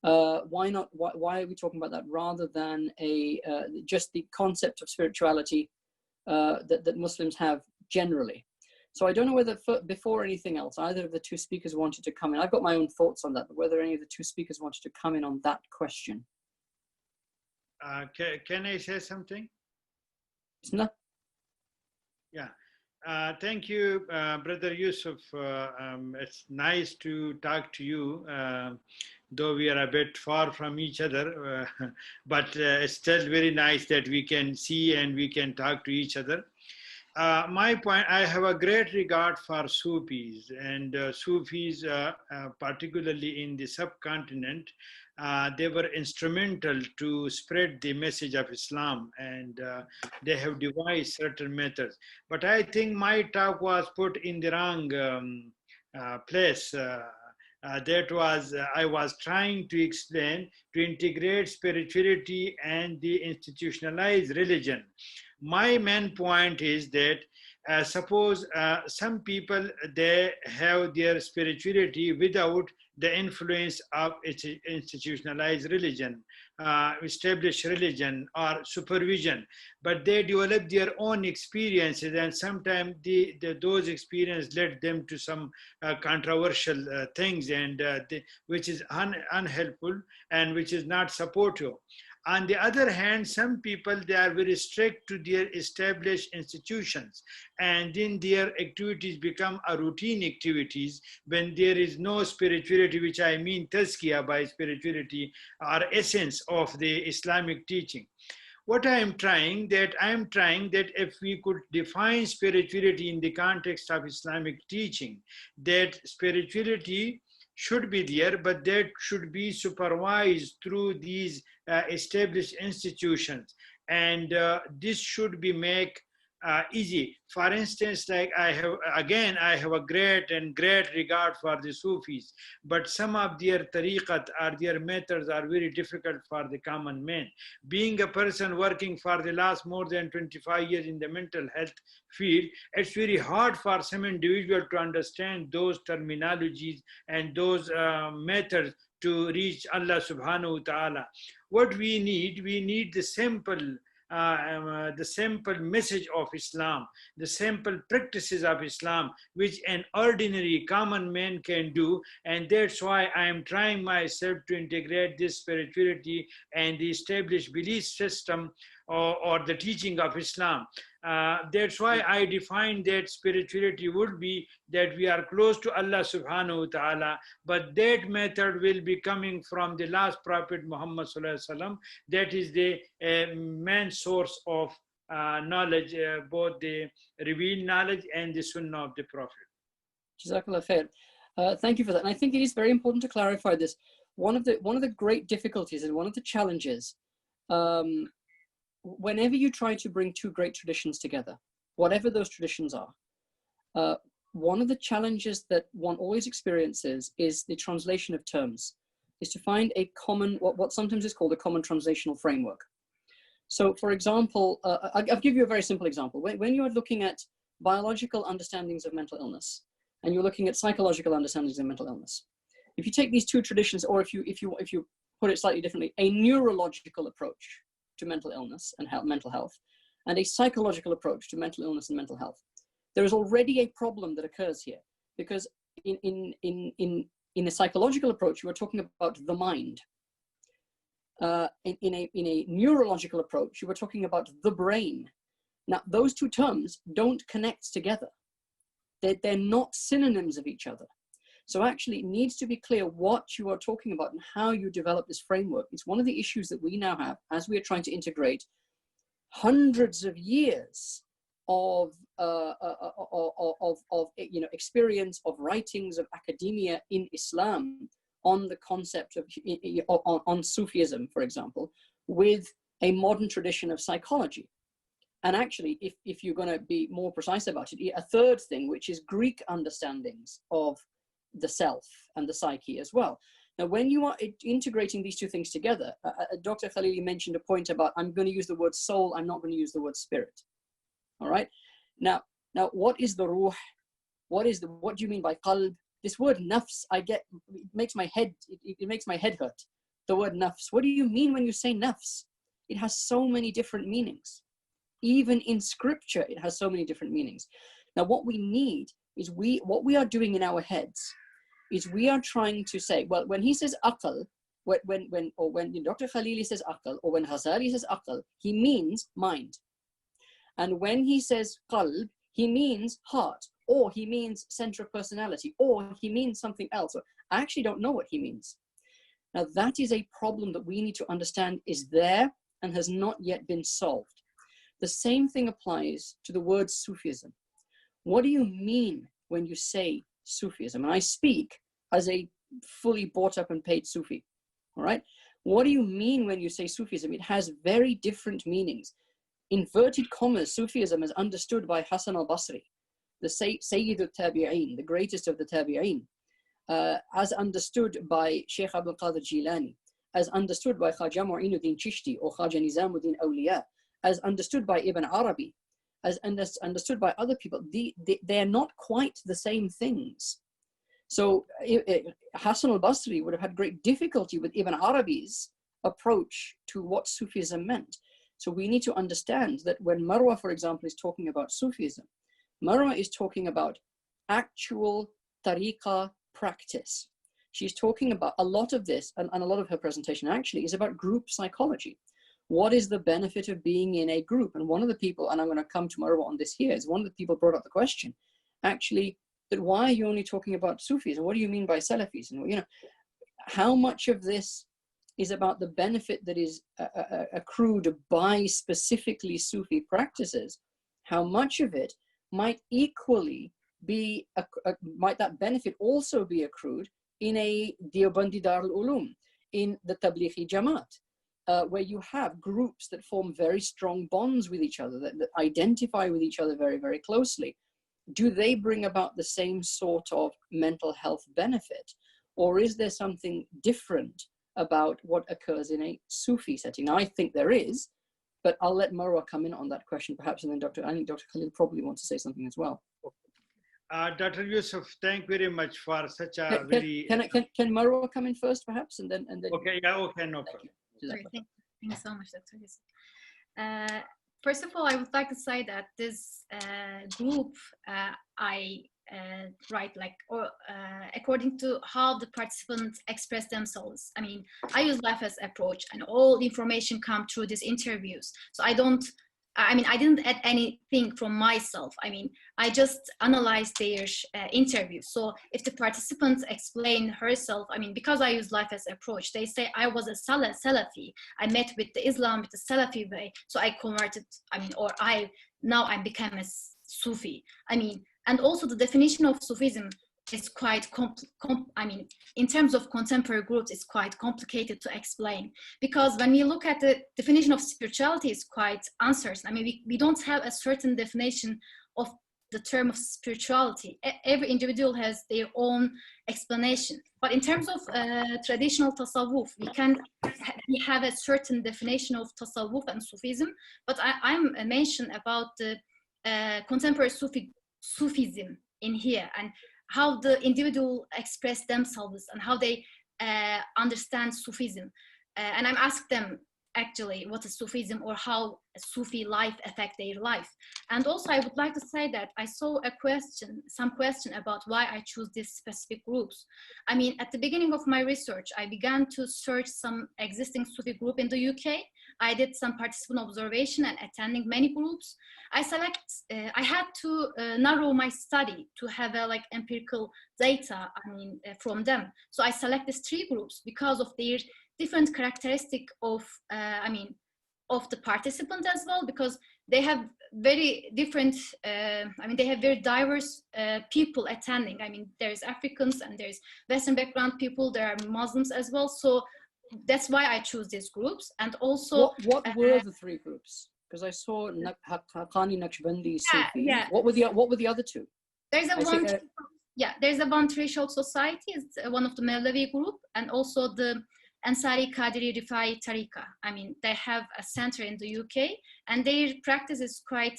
Why are we talking about that rather than just the concept of spirituality that Muslims have generally? So I don't know whether before anything else, either of the two speakers wanted to come in. I've got my own thoughts on that, but whether any of the two speakers wanted to come in on that question. Can I say something? No. Yeah. Thank you, Brother Yusuf. It's nice to talk to you, though we are a bit far from each other, but it's still very nice that we can see and we can talk to each other. My point, I have a great regard for Sufis, and Sufis, particularly in the subcontinent, they were instrumental to spread the message of Islam, and they have devised certain methods. But I think my talk was put in the wrong place. I was trying to explain, to integrate spirituality and the institutionalized religion. My main point is that suppose some people, they have their spirituality without the influence of institutionalized religion, established religion or supervision, but they develop their own experiences, and sometimes those experiences led them to some controversial things, and which is unhelpful and which is not supportive. On the other hand, some people, they are very strict to their established institutions, and then their activities become a routine activities when there is no spirituality, which I mean tazkiyah by spirituality, or essence of the Islamic teaching. What I am trying that if we could define spirituality in the context of Islamic teaching, that spirituality should be there, but that should be supervised through these established institutions, and this should be make easy. For instance, like I have a great regard for the Sufis, but some of their tariqat or their methods are very difficult for the common man. Being a person working for the last more than 25 years in the mental health field, it's very hard for some individual to understand those terminologies and those methods to reach Allah subhanahu wa ta'ala. What we need the simple message of Islam, the simple practices of Islam, which an ordinary common man can do. And that's why I am trying myself to integrate this spirituality and the established belief system or the teaching of Islam. That's why I define that spirituality would be that we are close to Allah subhanahu wa ta'ala, but that method will be coming from the last prophet Muhammad sallallahu alaihi wasallam. That is the main source of knowledge, both the revealed knowledge and the sunnah of the prophet. Jazakallah khair. Thank you for that. And I think it is very important to clarify this. One of the great difficulties and one of the challenges, whenever you try to bring two great traditions together, whatever those traditions are, one of the challenges that one always experiences is the translation of terms, is to find a common, what sometimes is called a common translational framework. So for example, I'll give you a very simple example. When you're looking at biological understandings of mental illness, and you're looking at psychological understandings of mental illness, if you take these two traditions, or if you put it slightly differently, a neurological approach to mental illness and mental health, and a psychological approach to mental illness and mental health, there is already a problem that occurs here, because in a psychological approach, you are talking about the mind. In a neurological approach, you were talking about the brain. Now, those two terms don't connect together. They're not synonyms of each other. So actually, it needs to be clear what you are talking about and how you develop this framework. It's one of the issues that we now have as we are trying to integrate hundreds of years of experience, of writings, of academia in Islam on the concept of on Sufism, for example, with a modern tradition of psychology. And actually, if you're going to be more precise about it, a third thing, which is Greek understandings of the self and the psyche as well. Now, when you are integrating these two things together, Dr. Khalily mentioned a point about, I'm going to use the word soul, I'm not going to use the word spirit. All right. Now, what is the ruh? What do you mean by qalb? This word nafs, it makes my head hurt. The word nafs. What do you mean when you say nafs? It has so many different meanings. Even in scripture, it has so many different meanings. Now, what we need is what we are doing in our heads is we are trying to say, well, when he says aql, when Dr. Khalili says aql, or when Ghazali says aql, he means mind. And when he says qalb, he means heart, or he means center of personality, or he means something else. I actually don't know what he means. Now, that is a problem that we need to understand is there and has not yet been solved. The same thing applies to the word Sufism. What do you mean when you say Sufism? And I speak as a fully bought up and paid Sufi, all right? What do you mean when you say Sufism? It has very different meanings. Inverted commas, Sufism is understood by Hassan al-Basri, the Sayyid al-Tabi'een, the greatest of the Tabi'een, as understood by Sheikh Abdul Qadir Jilani, as understood by Khaja Mu'inuddin Chishti or Khaja Nizamuddin Awliya, as understood by Ibn Arabi, as understood by other people. They're not quite the same things. So Hassan al-Basri would have had great difficulty with Ibn Arabi's approach to what Sufism meant. So we need to understand that when Marwa, for example, is talking about Sufism, Marwa is talking about actual tariqah practice. She's talking about a lot of this, and a lot of her presentation actually is about group psychology. What is the benefit of being in a group? And one of the people, and I'm going to come to Marwa on this here, is one of the people brought up the question, actually, that why are you only talking about Sufis? And what do you mean by Salafis? And how much of this is about the benefit that is accrued by specifically Sufi practices? How much of it might equally be, might that benefit also be accrued in a Deobandi Darul Ulum, in the Tablighi Jamaat, where you have groups that form very strong bonds with each other, that identify with each other very, very closely? Do they bring about the same sort of mental health benefit? Or is there something different about what occurs in a Sufi setting? Now, I think there is, but I'll let Marwa come in on that question perhaps, and then I think Dr. Khalil probably wants to say something as well. Dr. Yusuf, thank you very much for such a very... Can Marwa come in first perhaps, and then... Okay, yeah, okay, no problem. Thank you so much, Dr. Yusuf. First of all, I would like to say that this group I write according to how the participants express themselves. I mean, I use life as approach, and all the information come through these interviews. So I didn't add anything from myself. I mean, I just analyzed their interviews. So if the participants explain herself, I mean, because I use life as approach, they say I was a Salafi. I met with the Islam with the Salafi way. So I converted, now I became a Sufi. I mean, and also the definition of Sufism is quite, in terms of contemporary groups, it's quite complicated to explain, because when we look at the definition of spirituality, it's quite uncertain. I mean, we don't have a certain definition of the term of spirituality. Every individual has their own explanation. But in terms of traditional tasawwuf, we have a certain definition of tasawwuf and Sufism, but I'm mentioned about the contemporary Sufism in here, and how the individual express themselves and how they understand Sufism. And I'm asked them actually what is Sufism or how Sufi life affect their life. And also I would like to say that I saw some question about why I choose these specific groups. I mean, at the beginning of my research, I began to search some existing Sufi group in the UK. I did some participant observation and attending many groups. I had to narrow my study to have like empirical data, from them. So I select these 3 groups because of their different characteristic of of the participant as well, because they have very different they have very diverse people attending. There's Africans and there's Western background people, there are Muslims as well, so that's why I choose these groups. And also what were the 3 groups? Because I saw Haqqani, Naqshbandi, Sufi. Yeah. What were the other 2? There's a one threshold society. It's one of the Mevlevi group, and also the Ansari Qadiri Rifai Tariqa. They have a center in the UK, and their practice is quite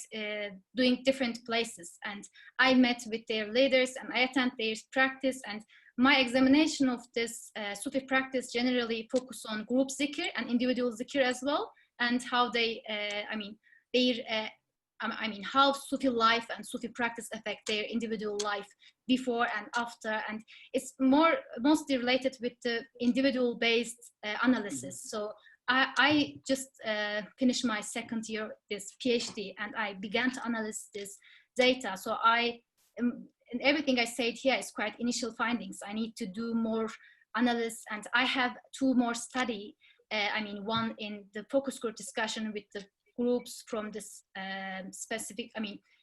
doing different places. And I met with their leaders and I attend their practice. And my examination of this Sufi practice generally focus on group zikr and individual zikr as well, and how they, how Sufi life and Sufi practice affect their individual life before and after. And it's mostly related with the individual based analysis. So I just finished my second year, this PhD, and I began to analyze this data. So and everything I said here is quite initial findings. I need to do more analysis, and I have 2 more study. One in the focus group discussion with the groups from this specific,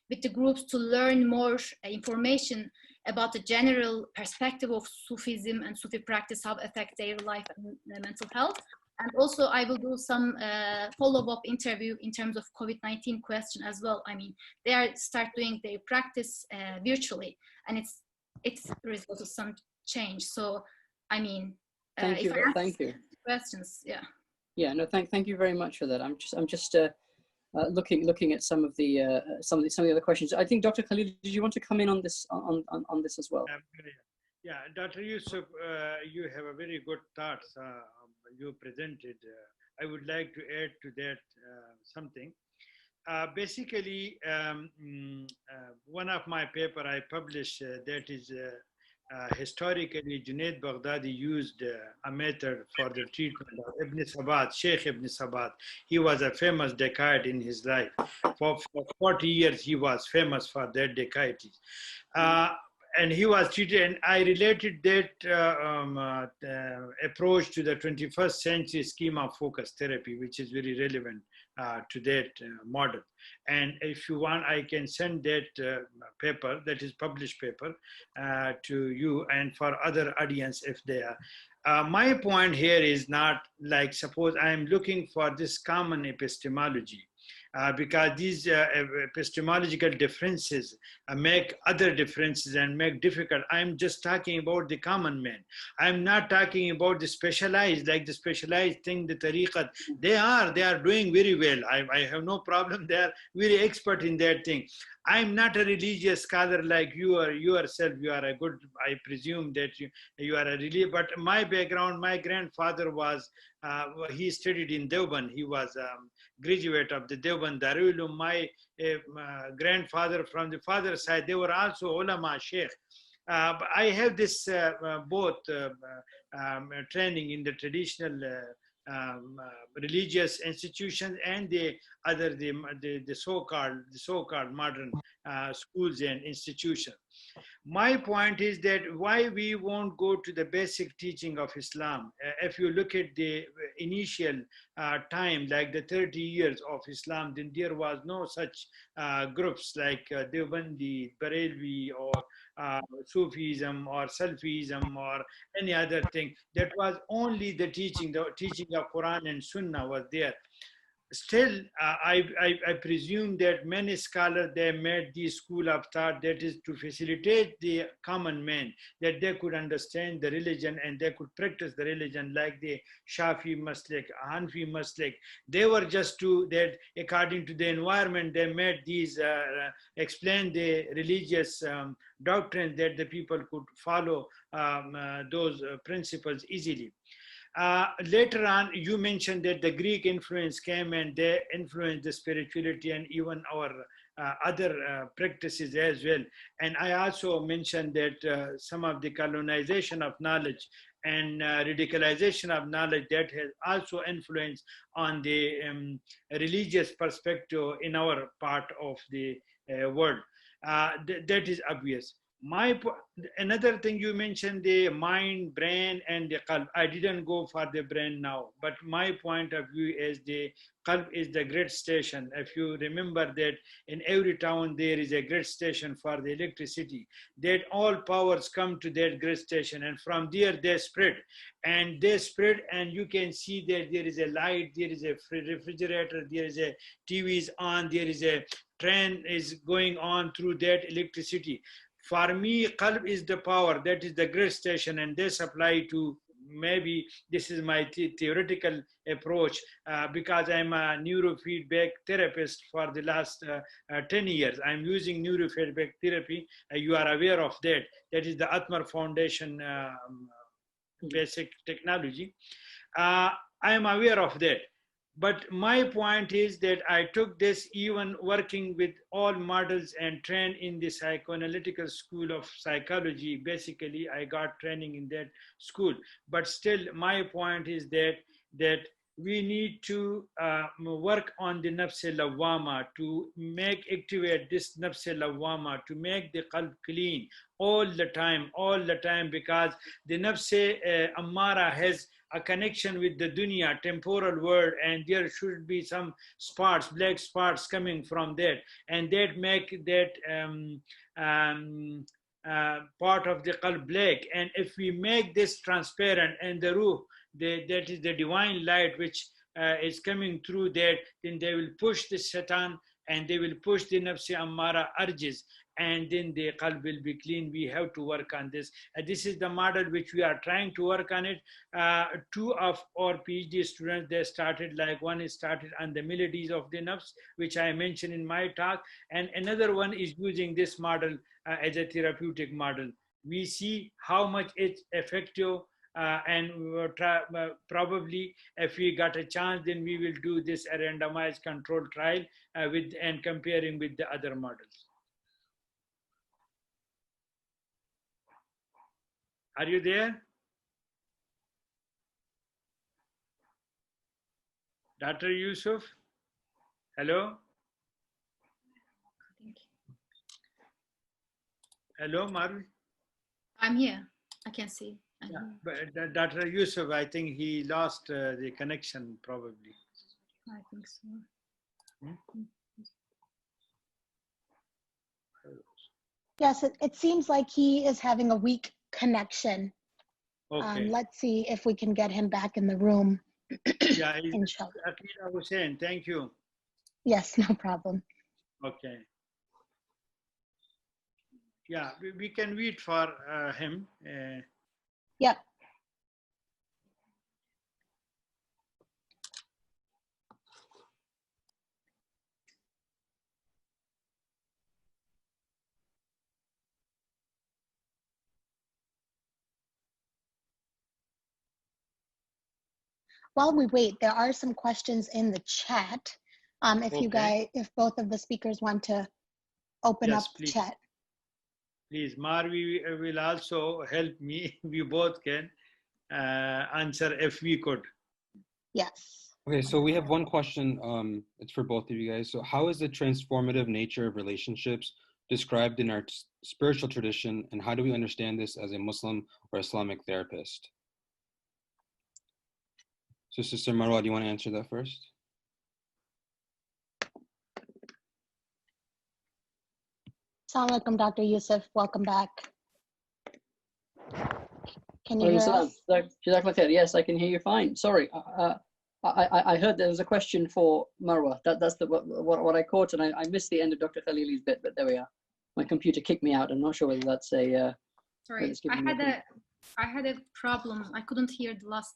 with the groups to learn more information about the general perspective of Sufism and Sufi practice, how it affect their life and mental health. And also I will do some follow-up interview in terms of COVID-19 question as well. They are start doing their practice virtually, and it's the result of some change. So, thank you. Questions, yeah. Yeah, no, thank you very much for that. I'm just looking at some of the other questions. I think Dr. Khalil, did you want to come in on this on this as well? Yeah, Dr. Yusuf, you have a very good thoughts you presented. I would like to add to that something. Basically, one of my paper I published that is historically Junaid Baghdadi used a method for the treatment of Ibn Sabat, Sheikh Ibn Sabat. He was a famous dacoit in his life. For 40 years, he was famous for that dacoity. And he was treated, and I related that approach to the 21st century schema of focus therapy, which is very relevant to that model. And if you want, I can send that paper, that is published paper, to you and for other audience if they are. My point here is not like, suppose I'm looking for this common epistemology, because these epistemological differences make other differences and make difficult. I'm just talking about the common man. I'm not talking about the specialized, like the specialized thing, the tariqat. They are doing very well. I have no problem. They are very expert in that thing. I'm not a religious scholar like you are yourself. You are a good, I presume that you are a religious, but my background, my grandfather was, he studied in Deoband. He was graduate of the Deoband Darul Uloom. My grandfather from the father's side, they were also ulama, sheikh. But I have this both training in the traditional religious institutions and the other the so-called modern schools and institutions. My point is that why we won't go to the basic teaching of Islam. If you look at the initial time, like the 30 years of Islam, then there was no such groups like Deobandi, Barelvi, or Sufism or Salafism or any other thing. That was only the teaching of Quran and Sunnah was there. still, I presume that many scholars, they made this school of thought that is to facilitate the common man, that they could understand the religion and they could practice the religion like the Shafi Maslik, Hanfi Maslik. They were just to that according to the environment, they made these, explain the religious doctrine that the people could follow those principles easily. Later on, you mentioned that the Greek influence came and they influenced the spirituality and even our other practices as well. And I also mentioned that some of the colonization of knowledge and radicalization of knowledge that has also influenced on the religious perspective in our part of the world. That is obvious. Another thing you mentioned, the mind, brain, and the qalb. I didn't go for the brain now, but my point of view is the qalb is the grid station. If you remember that in every town there is a grid station for the electricity, that all powers come to that grid station, and from there they spread, and you can see that there is a light, there is a refrigerator, there is a TV is on, there is a train is going on through that electricity. For me, qalb is the power, that is the grid station, and they supply to, maybe this is my theoretical approach, because I'm a neurofeedback therapist for the last 10 years. I'm using neurofeedback therapy. You are aware of that. That is the Atmar Foundation basic technology. I am aware of that. But my point is that I took this even working with all models and trained in the psychoanalytical school of psychology. Basically, I got training in that school. But still, my point is that we need to work on the nafs lawwama, to activate this nafs lawwama, to make the qalb clean all the time, because the nafs ammara has a connection with the dunya, temporal world, and there should be some spots, black spots coming from that, and that make that part of the qalb black. And if we make this transparent, and the ruh, that is the divine light which is coming through that, then they will push the shaitan and they will push the nafsi ammara urges, and then the qalb will be clean. We have to work on this. This is the model which we are trying to work on it. Two of our PhD students, they started, like one is started on the melodies of the nafs, which I mentioned in my talk, and another one is using this model as a therapeutic model. We see how much it's effective, and probably if we got a chance, then we will do this a randomized control trial and comparing with the other models. Are you there? Dr. Yusuf? Hello? Hello, Merve? I'm here. I can see. Yeah, but Dr. Yusuf, I think he lost the connection probably. I think so. Yes, it seems like he is having a weak connection. Okay. Let's see if we can get him back in the room. Yeah, Inshallah. Akira Hussein, thank you. Yes, no problem. Okay. Yeah, we can wait for him. Yep. While we wait, there are some questions in the chat. If both of the speakers want to open up the chat. Please, Merve will also help me. We both can answer if we could. Yes. Okay, so we have one question. It's for both of you guys. So how is the transformative nature of relationships described in our spiritual tradition, and how do we understand this as a Muslim or Islamic therapist? So Sister Marwa, do you want to answer that first? Assalamu alaikum, Dr. Yusuf. Welcome back. Can you hear us? Yes, I can hear you fine. Sorry. I heard there was a question for Marwa. That's what I caught, and I missed the end of Dr. Khalily's bit, but there we are. My computer kicked me out. I'm not sure whether that's a. Sorry, I had a problem. I couldn't hear the last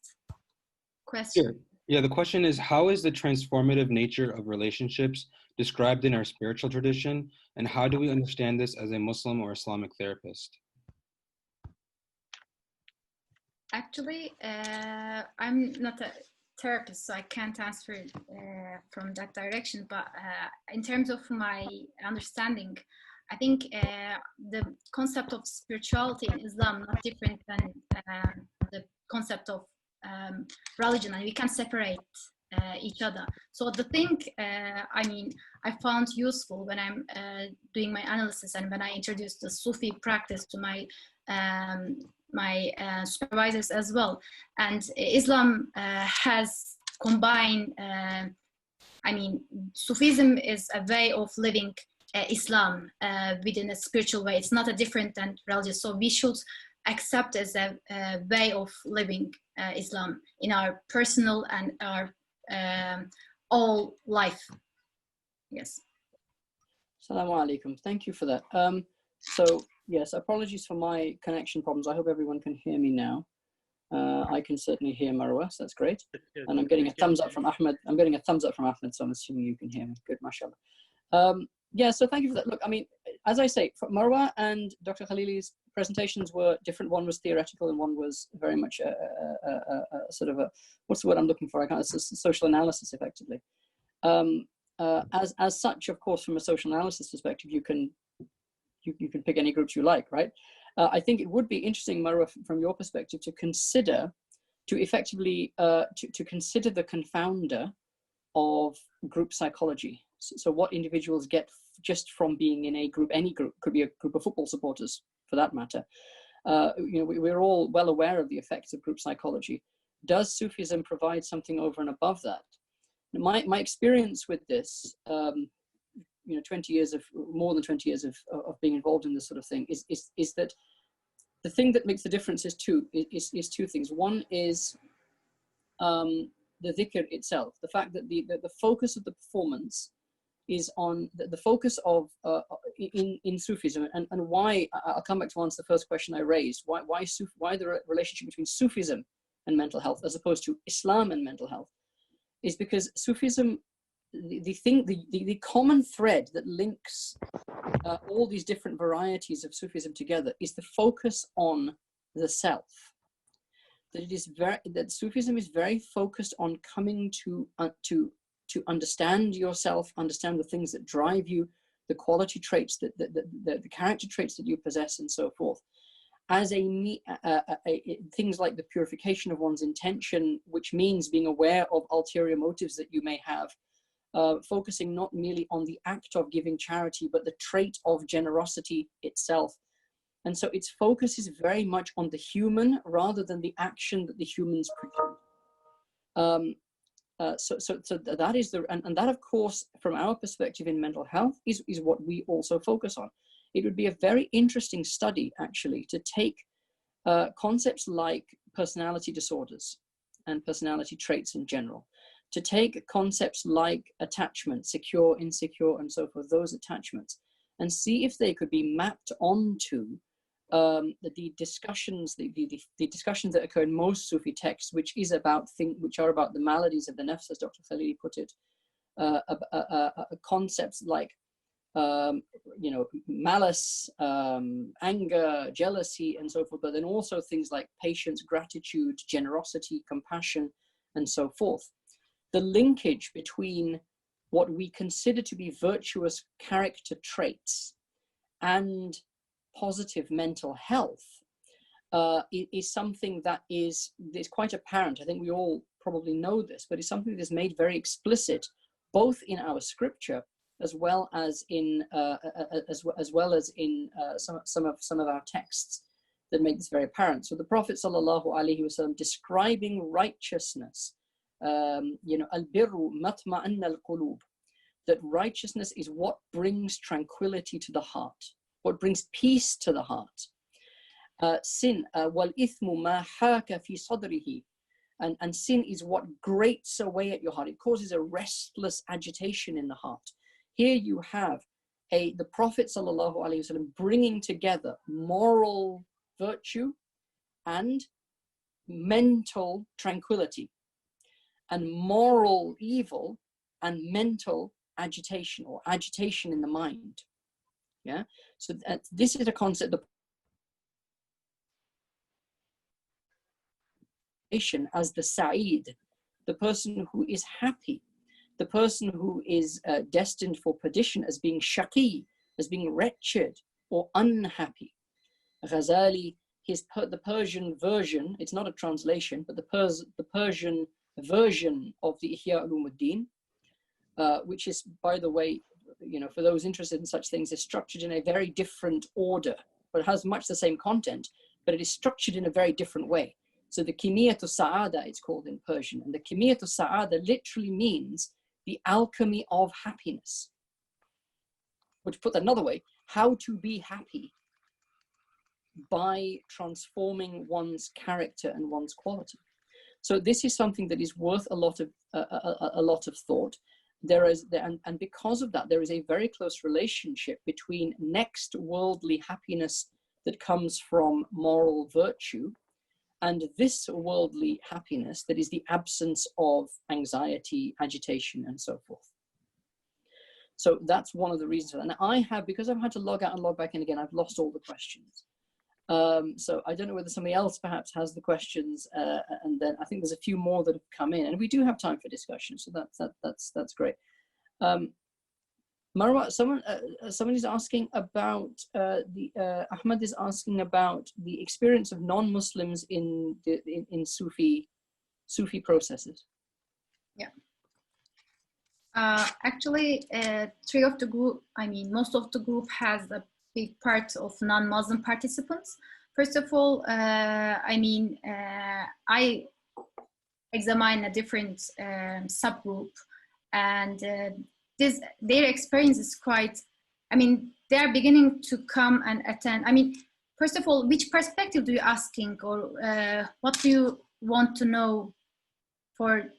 question. Sure. Yeah, the question is, how is the transformative nature of relationships described in our spiritual tradition, and how do we understand this as a Muslim or Islamic therapist? Actually, I'm not a therapist, so I can't answer from that direction. But in terms of my understanding, I think the concept of spirituality in Islam is not different than the concept of religion, and we can separate each other. So the thing, I found useful when I'm doing my analysis and when I introduced the Sufi practice to my supervisors as well. And Islam has combined, Sufism is a way of living Islam within a spiritual way. It's not a different than religion. So we should accept as a way of living Islam in our personal and our all life. Yes. Assalamu alaikum. Thank you for that. So yes, apologies for my connection problems. I hope everyone can hear me now. I can certainly hear Marwa, so that's great. And I'm getting a thumbs up from Ahmed. I'm getting a thumbs up from Ahmed, so I'm assuming you can hear me. Good, mashallah. Yeah, so thank you for that. Look, I mean, as I say, Marwa and Dr. Khalily's presentations were different. One was theoretical and one was very much a sort of a, what's the word I'm looking for? I can't, it's a social analysis, effectively. As such, of course, from a social analysis perspective, you can pick any groups you like, right? I think it would be interesting, Marwa, from your perspective, to consider, to effectively, to consider the confounder of group psychology. So what individuals get just from being in a group, any group, could be a group of football supporters for that matter. We're all well aware of the effects of group psychology. Does Sufism provide something over and above that? My experience with this, 20 years of, more than 20 years of being involved in this sort of thing is that the thing that makes the difference is two things. One is the dhikr itself, the fact that the focus of the performance is on the focus of in Sufism, and why. I'll come back to answer the first question I raised. Why the relationship between Sufism and mental health as opposed to Islam and mental health is because Sufism, the common thread that links all these different varieties of Sufism together is the focus on the self. That Sufism is very focused on coming to understand yourself, understand the things that drive you, the quality traits, the character traits that you possess, and so forth. As things like the purification of one's intention, which means being aware of ulterior motives that you may have, focusing not merely on the act of giving charity, but the trait of generosity itself. And so its focus is very much on the human rather than the action that the humans produce. So that is and that, of course, from our perspective in mental health is what we also focus on. It would be a very interesting study, actually, to take concepts like personality disorders and personality traits in general, to take concepts like attachment, secure, insecure, and so forth, those attachments, and see if they could be mapped onto the discussions that occur in most Sufi texts, which are about the maladies of the nafs, as Dr. Khalili put it, concepts like malice, anger, jealousy, and so forth, but then also things like patience, gratitude, generosity, compassion, and so forth. The linkage between what we consider to be virtuous character traits and positive mental health is something that is quite apparent. I think we all probably know this, but it's something that is made very explicit both in our scripture as well as in some of our texts that make this very apparent. So the Prophet ﷺ, describing righteousness, al-birru matma'anna al-qulub, that righteousness is what brings tranquility to the heart, what brings peace to the heart. Sin, wal ithmu ma haka fi sadrihi, And sin is what grates away at your heart. It causes a restless agitation in the heart. Here you have the Prophet sallallahu alaihi wasallam bringing together moral virtue and mental tranquility, and moral evil and mental agitation, or agitation in the mind. Yeah, so this is a concept of as the Sa'id, the person who is happy, the person who is destined for perdition as being shaqi, as being wretched or unhappy. Ghazali, the Persian version, it's not a translation, but the Persian version of the Ihya Ulumuddin, which is, by the way, for those interested in such things, is structured in a very different order, but it has much the same content, but it is structured in a very different way. So the Kimiyatu Sa'ada, it's called in Persian, and the Kimiyatu Sa'ada literally means the alchemy of happiness. Or to put that another way, how to be happy by transforming one's character and one's quality. So this is something that is worth a lot of thought. And because of that, there is a very close relationship between next worldly happiness that comes from moral virtue and this worldly happiness that is the absence of anxiety, agitation, and so forth. So that's one of the reasons for that. And because I've had to log out and log back in again, I've lost all the questions. So I don't know whether somebody else perhaps has the questions, and then I think there's a few more that have come in, and we do have time for discussion, so that's great. Marwa, someone is asking about Ahmed is asking about the experience of non-Muslims in Sufi processes. Yeah. Actually, most of the group has a big part of non-Muslim participants. First of all, I examine a different subgroup, and their experience is quite, they are beginning to come and attend. First of all, which perspective do you asking, or what do you want to know for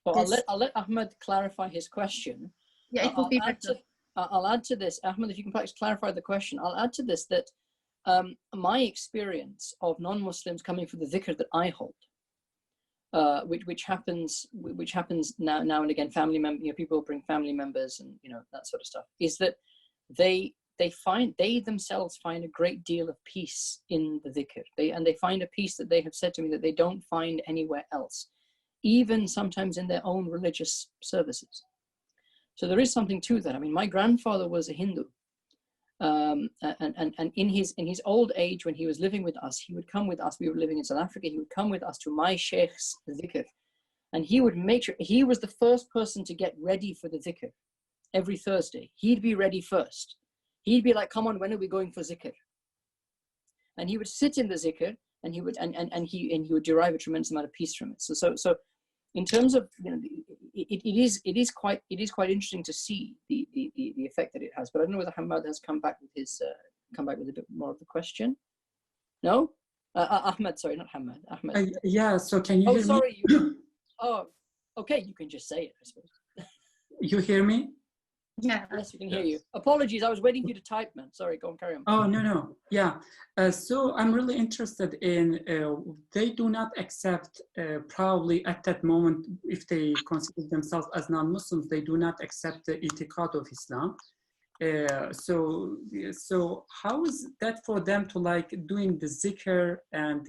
well, I'll let Ahmed clarify his question. Yeah, it will be better. I'll add to this, Ahmed, if you can perhaps clarify the question. I'll add to this that my experience of non-Muslims coming for the dhikr that I hold, which happens now and again, family members, people bring family members and that sort of stuff, is that they themselves find a great deal of peace in the dhikr. They find a peace that they have said to me that they don't find anywhere else, even sometimes in their own religious services. So there is something to that. My grandfather was a Hindu, and in his old age, when he was living with us, he would come with us. We were living in South Africa. He would come with us to my sheikh's dhikr, and he would make sure he was the first person to get ready for the dhikr. Every Thursday, he'd be ready first. He'd be like, "Come on, when are we going for zikr?" And he would sit in the zikr, and he would derive a tremendous amount of peace from it. So in terms of it is quite interesting to see the effect that it has. But I don't know whether Hamad has come back with a bit more of the question. No, Ahmed, sorry, not Hamad. Ahmed. Yeah. So can you? Oh, hear sorry. Me? Oh, okay. You can just say it, I suppose. You hear me? Yeah. Yes, we can hear you. Apologies, I was waiting for you to type, man. Sorry, go on, carry on. Oh, no. Yeah. So I'm really interested in, they do not accept, probably at that moment, if they consider themselves as non-Muslims, they do not accept the itiqad of Islam. So how is that for them to doing the zikr and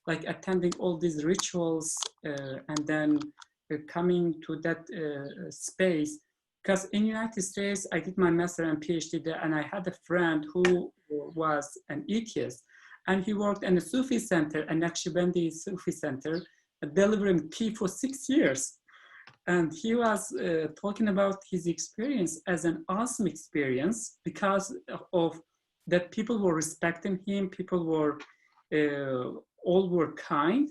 attending all these rituals and then coming to that space? Because in the United States, I did my master and PhD there, and I had a friend who was an atheist, and he worked in a Sufi center, a Naqshbandi Sufi center, delivering tea for 6 years. And he was talking about his experience as an awesome experience because of that people were respecting him, people were, all were kind.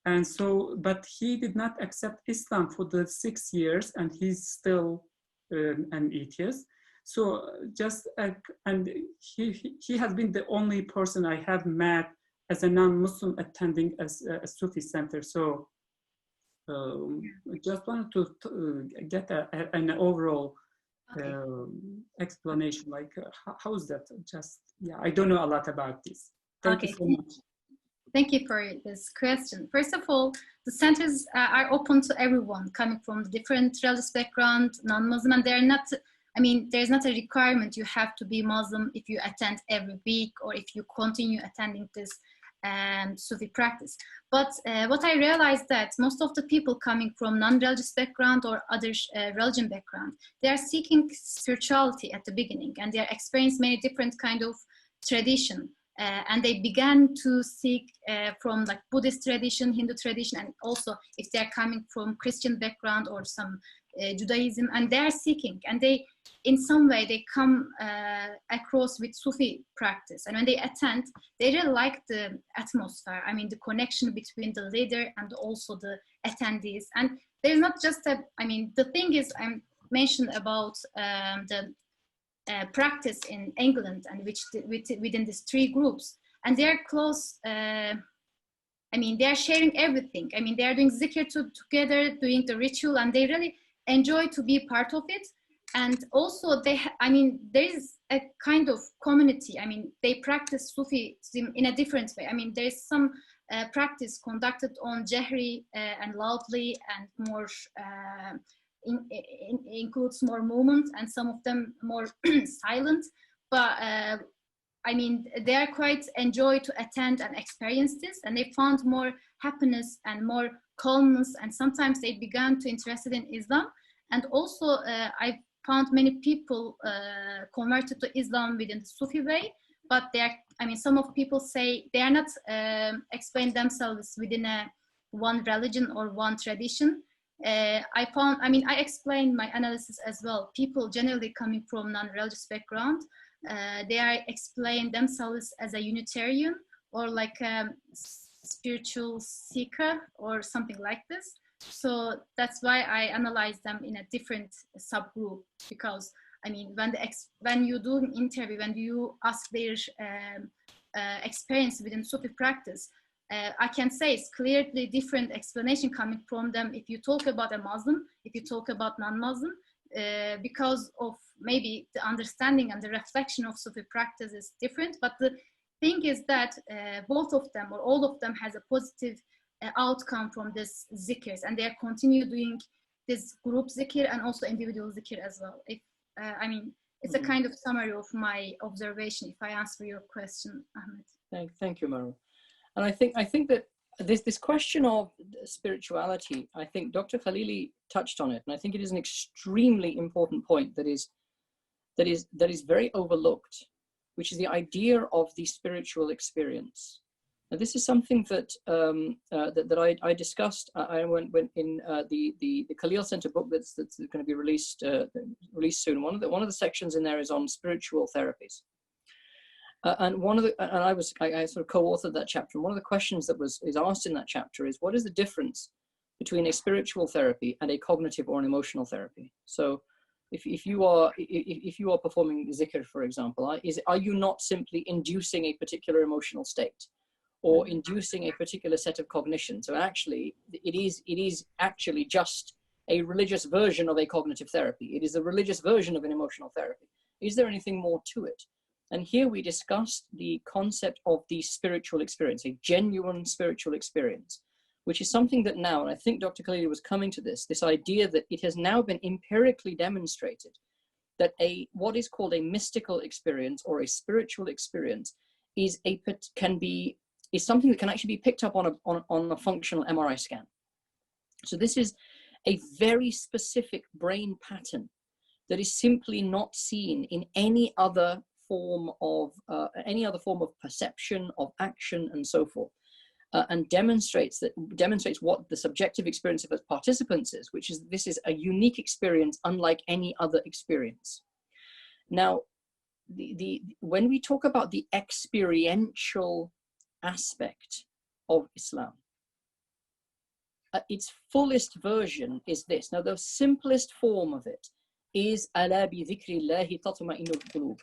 And so, but he did not accept Islam for the 6 years, and he's still an atheist. So just and he has been the only person I have met as a non-Muslim attending a Sufi center. So just wanted to get an overall explanation, like how is that? Just, yeah, I don't know a lot about this. Thank you so much. Thank you for this question. First of all, the centers are open to everyone coming from different religious background, non-Muslim, and they're not, I mean, there's not a requirement you have to be Muslim if you attend every week or if you continue attending this Sufi practice. But what I realized that most of the people coming from non-religious background or other religion background, they are seeking spirituality at the beginning, and they are experiencing many different kind of tradition. And they began to seek from like Buddhist tradition, Hindu tradition, and also if they're coming from Christian background or some Judaism, and they're seeking, and they, in some way, they come across with Sufi practice. And when they attend, they really like the atmosphere. I mean, the connection between the leader and also the attendees. And there's not just a, I mean, the thing is, I mentioned about the practice in England, and which within these three groups, and they're close. I mean, they're sharing everything. I mean, they're doing zikr together, doing the ritual, and they really enjoy to be part of it. And also, I mean, there is a kind of community. I mean, they practice Sufism in a different way. I mean, there's some practice conducted on Jahri and loudly, and more. Includes more movement, and some of them more silent, but I mean, they are quite enjoy to attend and experience this, and they found more happiness and more calmness, and sometimes they began to interested in Islam. And also I found many people converted to Islam within the Sufi way, but they are, I mean, some of people say they are not explain themselves within one religion or one tradition. I found, I mean, I explained my analysis as well. People generally coming from non-religious background, they are explain themselves as a Unitarian or like a spiritual seeker or something like this. So that's why I analyze them in a different subgroup, because I mean, when you do an interview, when you ask their experience within Sufi practice, I can say it's clearly different explanation coming from them if you talk about a Muslim, if you talk about non-Muslim, because of maybe the understanding and the reflection of Sufi practice is different. But the thing is that both of them or all of them has a positive outcome from this zikrs, and they continue doing this group zikr and also individual zikr as well. If, I mean, it's a kind of summary of my observation, if I answer your question, Ahmed. Thank you, Merve. And I think that this question of spirituality, I think Dr. Khalily touched on it, and I think it is an extremely important point that is very overlooked, which is the idea of the spiritual experience. Now, this is something that I discussed. I went in the Khalil Center book that's going to be released soon. One of the sections in there is on spiritual therapies. And I sort of co-authored that chapter. And one of the questions that is asked in that chapter is, what is the difference between a spiritual therapy and a cognitive or an emotional therapy? So, if you are performing zikr, for example, are you not simply inducing a particular emotional state, or inducing a particular set of cognition? So actually, it is actually just a religious version of a cognitive therapy. It is a religious version of an emotional therapy. Is there anything more to it? And here we discussed the concept of the spiritual experience, a genuine spiritual experience, which is something that now, and I think Dr. Khalily was coming to this idea that it has now been empirically demonstrated that what is called a mystical experience or a spiritual experience is something that can actually be picked up on a functional MRI scan. So this is a very specific brain pattern that is simply not seen in any other form of perception, of action, and so forth, and demonstrates what the subjective experience of its participants is, this is a unique experience unlike any other experience. Now, when we talk about the experiential aspect of Islam, its fullest version is this. Now, the simplest form of it is "Ala bi dhikrillahi tatma'innul qulub."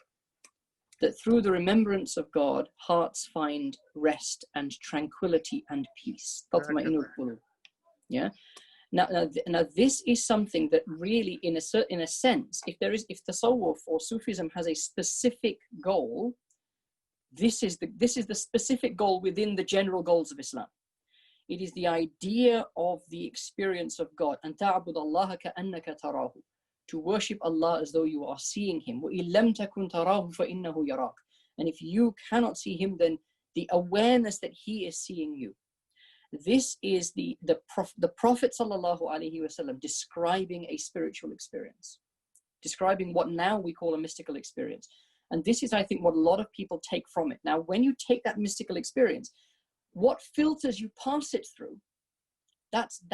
that through the remembrance of God, hearts find rest and tranquility and peace. Yeah. Now, this is something that really, in a sense, if tasawwuf or Sufism has a specific goal, this is the specific goal within the general goals of Islam. It is the idea of the experience of God, and ta'bud Allah ka'annaka tarahu, to worship Allah as though you are seeing Him. وَإِن لَمْ تَكُنْ تَرَاهُ فَإِنَّهُ يَرَاكَ. And if you cannot see Him, then the awareness that He is seeing you. This is the Prophet sallallahu alaihi wasallam describing a spiritual experience, describing what now we call a mystical experience. And this is, I think, what a lot of people take from it. Now, when you take that mystical experience, what filters you pass it through, that's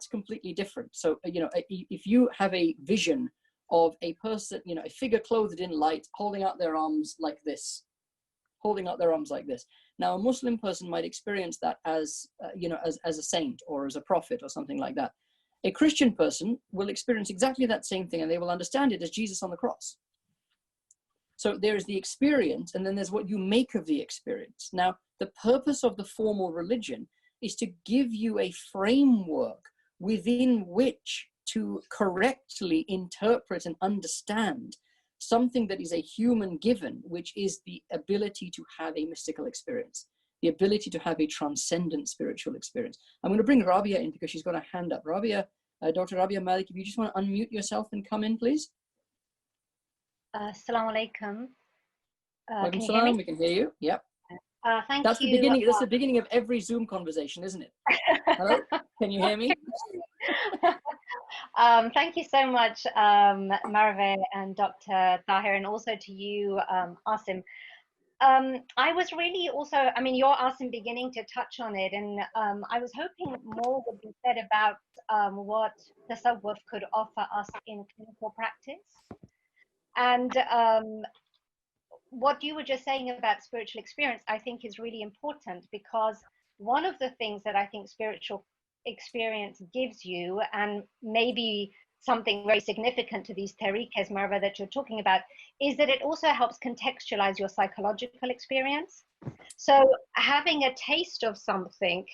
completely different. So, if you have a vision of a person, a figure clothed in light, holding out their arms like this. Now, a Muslim person might experience that as a saint or as a prophet or something like that. A Christian person will experience exactly that same thing, and they will understand it as Jesus on the cross. So there's the experience, and then there's what you make of the experience. Now, the purpose of the formal religion is to give you a framework within which to correctly interpret and understand something that is a human given, which is the ability to have a mystical experience, the ability to have a transcendent spiritual experience. I'm going to bring Rabia in because she's got a hand up. Rabia, Dr. Rabia Malik, if you just want to unmute yourself and come in, please. Assalamu alaikum. Can you hear me? We can hear you. Yep. Thank That's you. The beginning. That's the beginning of every Zoom conversation, isn't it? Hello? Can you hear me? Thank you so much, Merve and Dr. Tahir, and also to you, Asim. I was really also, you're Asim beginning to touch on it, and I was hoping more would be said about what tasawwuf could offer us in clinical practice. And what you were just saying about spiritual experience, I think is really important, because one of the things that I think spiritual experience gives you, and maybe something very significant to these tariqas, Merve, that you're talking about, is that it also helps contextualize your psychological experience. So having a taste of something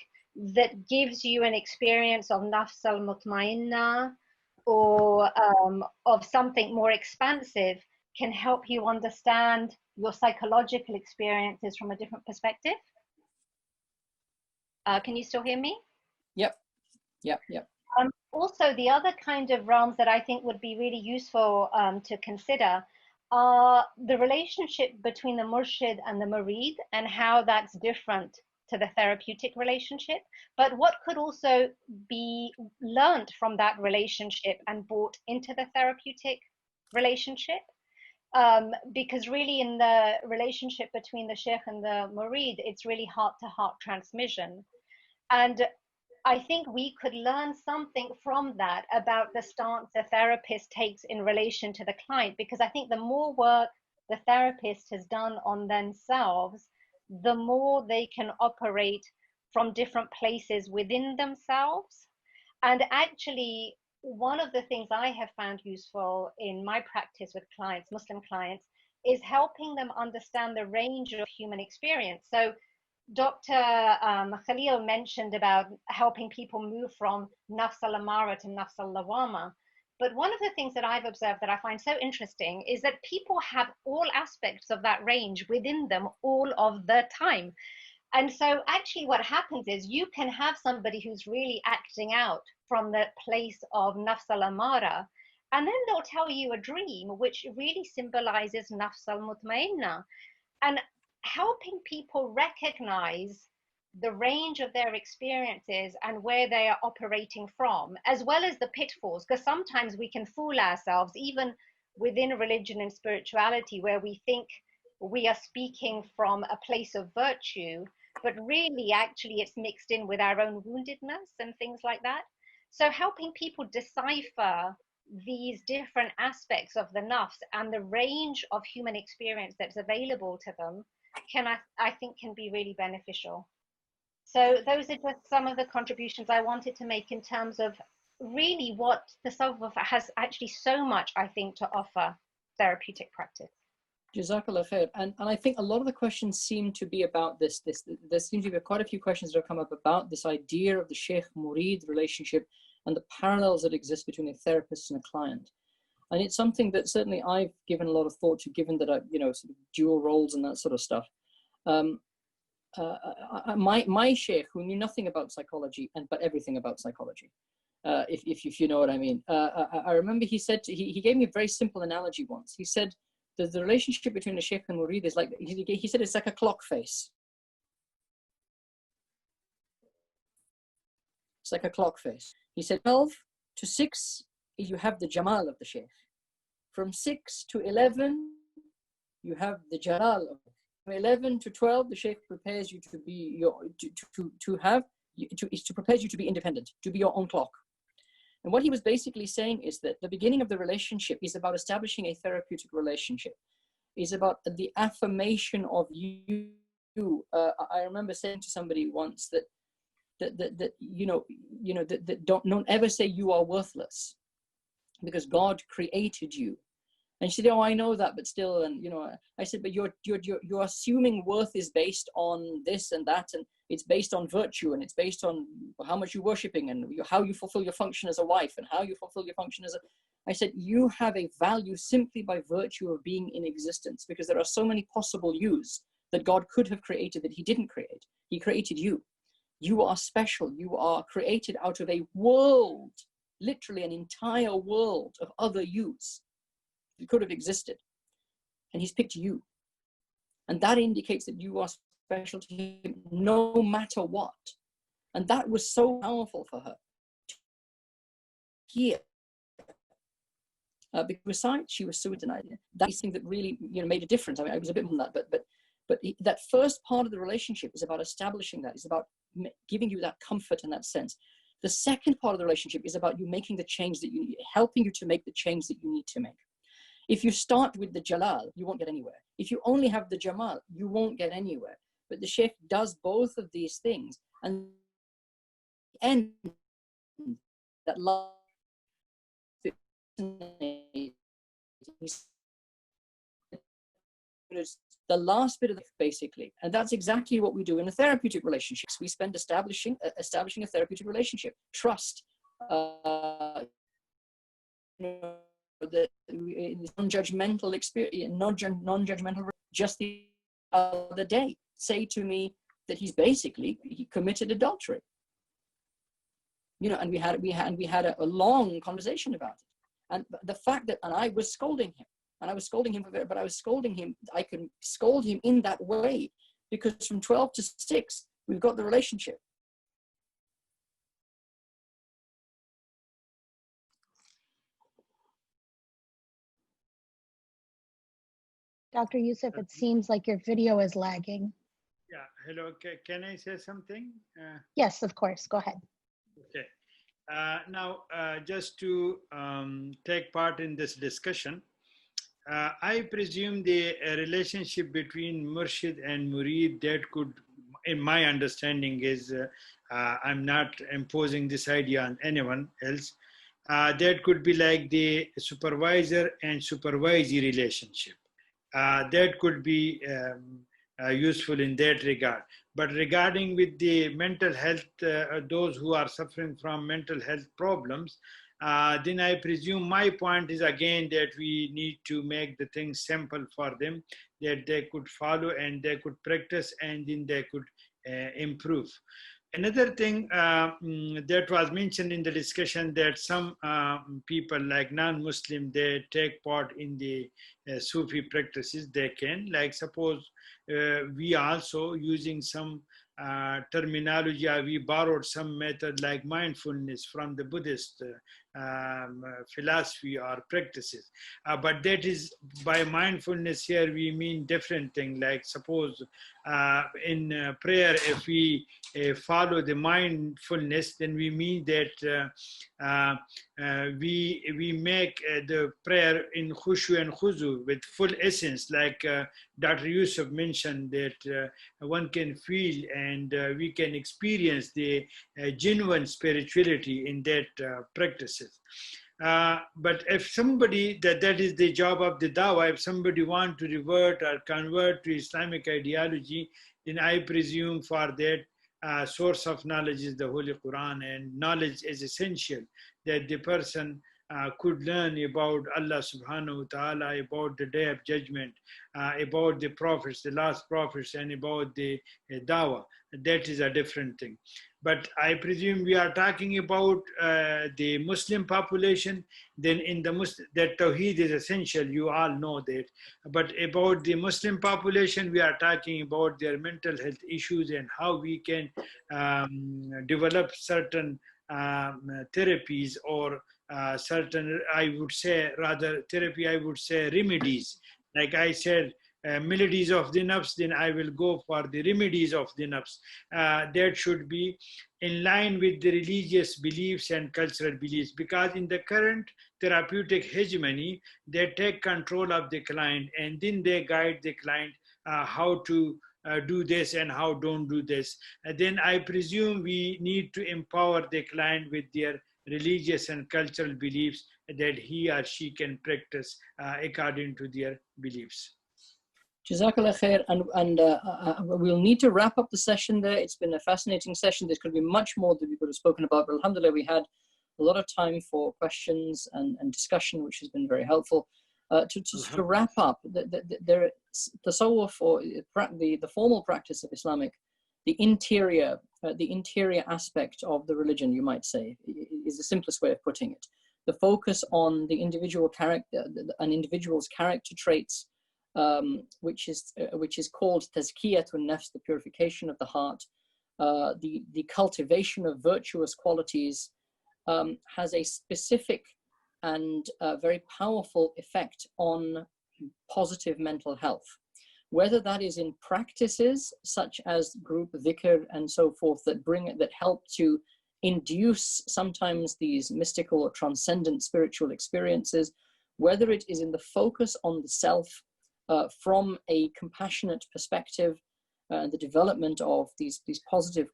that gives you an experience of nafs al-mutmainna, or of something more expansive, can help you understand your psychological experiences from a different perspective. Can you still hear me? Yep. Also, the other kind of realms that I think would be really useful to consider are the relationship between the murshid and the murid, and how that's different to the therapeutic relationship, but what could also be learned from that relationship and brought into the therapeutic relationship. Because really in the relationship between the sheikh and the murid, it's really heart-to-heart transmission. And I think we could learn something from that about the stance a therapist takes in relation to the client, because I think the more work the therapist has done on themselves, the more they can operate from different places within themselves. And actually, one of the things I have found useful in my practice with clients, Muslim clients, is helping them understand the range of human experience. So Dr. Khalil mentioned about helping people move from nafs al-amara to nafs al-lawama. But one of the things that I've observed that I find so interesting is that people have all aspects of that range within them all of the time. And so actually what happens is you can have somebody who's really acting out from the place of nafs al-amara, and then they'll tell you a dream which really symbolizes nafs al-mutmainna. And helping people recognize the range of their experiences and where they are operating from, as well as the pitfalls, because sometimes we can fool ourselves, even within religion and spirituality, where we think we are speaking from a place of virtue, but really actually it's mixed in with our own woundedness and things like that. So helping people decipher these different aspects of the nafs and the range of human experience that's available to them I think can be really beneficial. So those are just some of the contributions I wanted to make in terms of really what tasawwuf has actually so much, I think, to offer therapeutic practice. Jazakallah khair. And I think a lot of the questions seem to be about this. There seem to be quite a few questions that have come up about this idea of the Sheikh-Murid relationship and the parallels that exist between a therapist and a client. And it's something that certainly I've given a lot of thought to, given that I, sort of dual roles and that sort of stuff. My Sheikh, who knew nothing about psychology but everything about psychology, if you know what I mean. I remember he said, he gave me a very simple analogy once. He said, the relationship between a sheikh and murid is like, he said it's like a clock face. It's like a clock face. He said 12 to 6, you have the jamal of the sheikh. From 6 to 11, you have the jalal of it. From 11 to 12, the sheikh prepares you to be prepares you to be independent, to be your own clock. And what he was basically saying is that the beginning of the relationship is about establishing a therapeutic relationship, is about the affirmation of you. I remember saying to somebody once that don't ever say you are worthless, because God created you. And she said, oh, I know that, but still, and I said, but you're assuming worth is based on this and that, and it's based on virtue, and it's based on how much you're worshiping, and how you fulfill your function as a wife, and how you fulfill your function as a. I said, you have a value simply by virtue of being in existence, because there are so many possible yous that God could have created that He didn't create. He created you. You are special. You are created out of a world, literally an entire world of other yous. It could have existed, and He's picked you, and that indicates that you are special to Him no matter what. And that was so powerful for her to hear, because besides she was suicidal. That's thing that really made a difference. I mean, I was a bit more than that, but that first part of the relationship is about establishing that. It's about giving you that comfort and that sense. The second part of the relationship is about you making the change that you need, helping you to make the change that you need to make. If you start with the jalal, you won't get anywhere. If you only have the jamal, you won't get anywhere. But the sheikh does both of these things, and end that last the last bit of the basically, and that's exactly what we do in a therapeutic relationship. We spend establishing a therapeutic relationship, trust, the non-judgmental experience, non-judgmental. Just the other day, say to me that he committed adultery. And we had a long conversation about it, and the fact that, and I was scolding him, but I was scolding him. I can scold him in that way because from 12 to 6, we've got the relationship. Dr. Yusuf, it seems like your video is lagging. Yeah, hello, can I say something? Yes, of course, go ahead. Okay, now just to take part in this discussion, I presume the relationship between Murshid and Murid that could, in my understanding is, I'm not imposing this idea on anyone else, that could be like the supervisor and supervisee relationship. That could be useful in that regard. But regarding with the mental health, those who are suffering from mental health problems, then I presume my point is again that we need to make the things simple for them, that they could follow and they could practice, and then they could improve. Another thing that was mentioned in the discussion, that some people like non-Muslim, they take part in the Sufi practices. They can, like suppose we also using some terminology, we borrowed some method like mindfulness from the Buddhist philosophy or practices. But that is, by mindfulness here we mean different thing. Like suppose in prayer, if we follow the mindfulness, then we mean that we make the prayer in khushu and khuzu with full essence, like Dr. Yusuf mentioned, that one can feel and we can experience the genuine spirituality in that practices. But if somebody, that is the job of the dawah, if somebody want to revert or convert to Islamic ideology, then I presume for that source of knowledge is the Holy Quran, and knowledge is essential that the person could learn about Allah subhanahu wa ta'ala, about the day of judgment, about the prophets, the last prophets, and about the dawah. That is a different thing. But I presume we are talking about the Muslim population, then in the that Tawheed is essential, you all know that. But about the Muslim population, we are talking about their mental health issues and how we can develop certain therapies or certain, I would say, rather therapy, I would say remedies. Like I said, melodies of the nafs, then I will go for the remedies of the nafs. That should be in line with the religious beliefs and cultural beliefs, because in the current therapeutic hegemony, they take control of the client and then they guide the client how to do this and how don't do this. And then I presume we need to empower the client with their religious and cultural beliefs that he or she can practice according to their beliefs. Jazakallah khair, and we'll need to wrap up the session there. It's been a fascinating session. There's going to be much more that we could have spoken about, but alhamdulillah, we had a lot of time for questions and discussion, which has been very helpful. To wrap up, the tasawwuf, or the formal practice of Islamic, the interior aspect of the religion, you might say, is the simplest way of putting it. The focus on the individual character, an individual's character traits, which is called tazkiyatun nafs, the purification of the heart, the cultivation of virtuous qualities, has a specific and very powerful effect on positive mental health. Whether that is in practices such as group dhikr and so forth that help to induce sometimes these mystical or transcendent spiritual experiences, whether it is in the focus on the self from a compassionate perspective, the development of these positive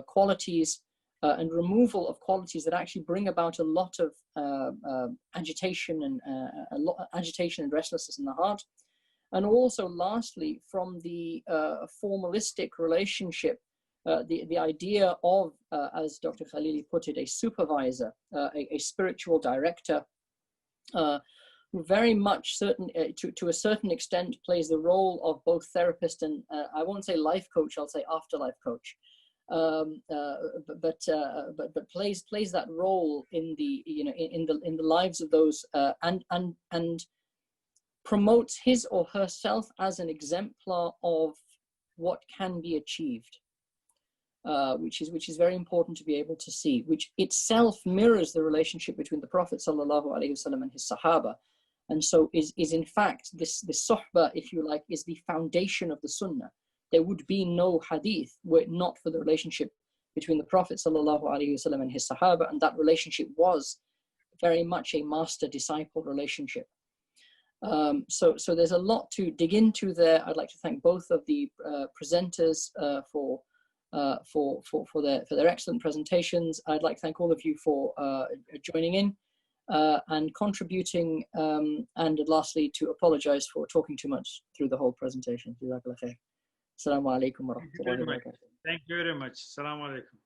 qualities, and removal of qualities that actually bring about a lot of agitation and restlessness in the heart. And also, lastly, from the formalistic relationship, the idea of, as Dr. Khalily put it, a supervisor, a spiritual director, who very much to a certain extent plays the role of both therapist and I won't say life coach, I'll say afterlife coach, but plays that role in the in the lives of those and promotes his or herself as an exemplar of what can be achieved, which is very important to be able to see, which itself mirrors the relationship between the Prophet ﷺ and his Sahaba, and so is in fact this sohbah, if you like, is the foundation of the Sunnah. There would be no hadith were it not for the relationship between the Prophet ﷺ and his Sahaba, and that relationship was very much a master-disciple relationship. So there's a lot to dig into there. I'd like to thank both of the presenters for their excellent presentations. I'd like to thank all of you for joining in and contributing, and lastly to apologize for talking too much through the whole presentation. Assalamu alaikum wa rahmatullahi wa barakatuh. Thank you very much. Assalamu alaikum.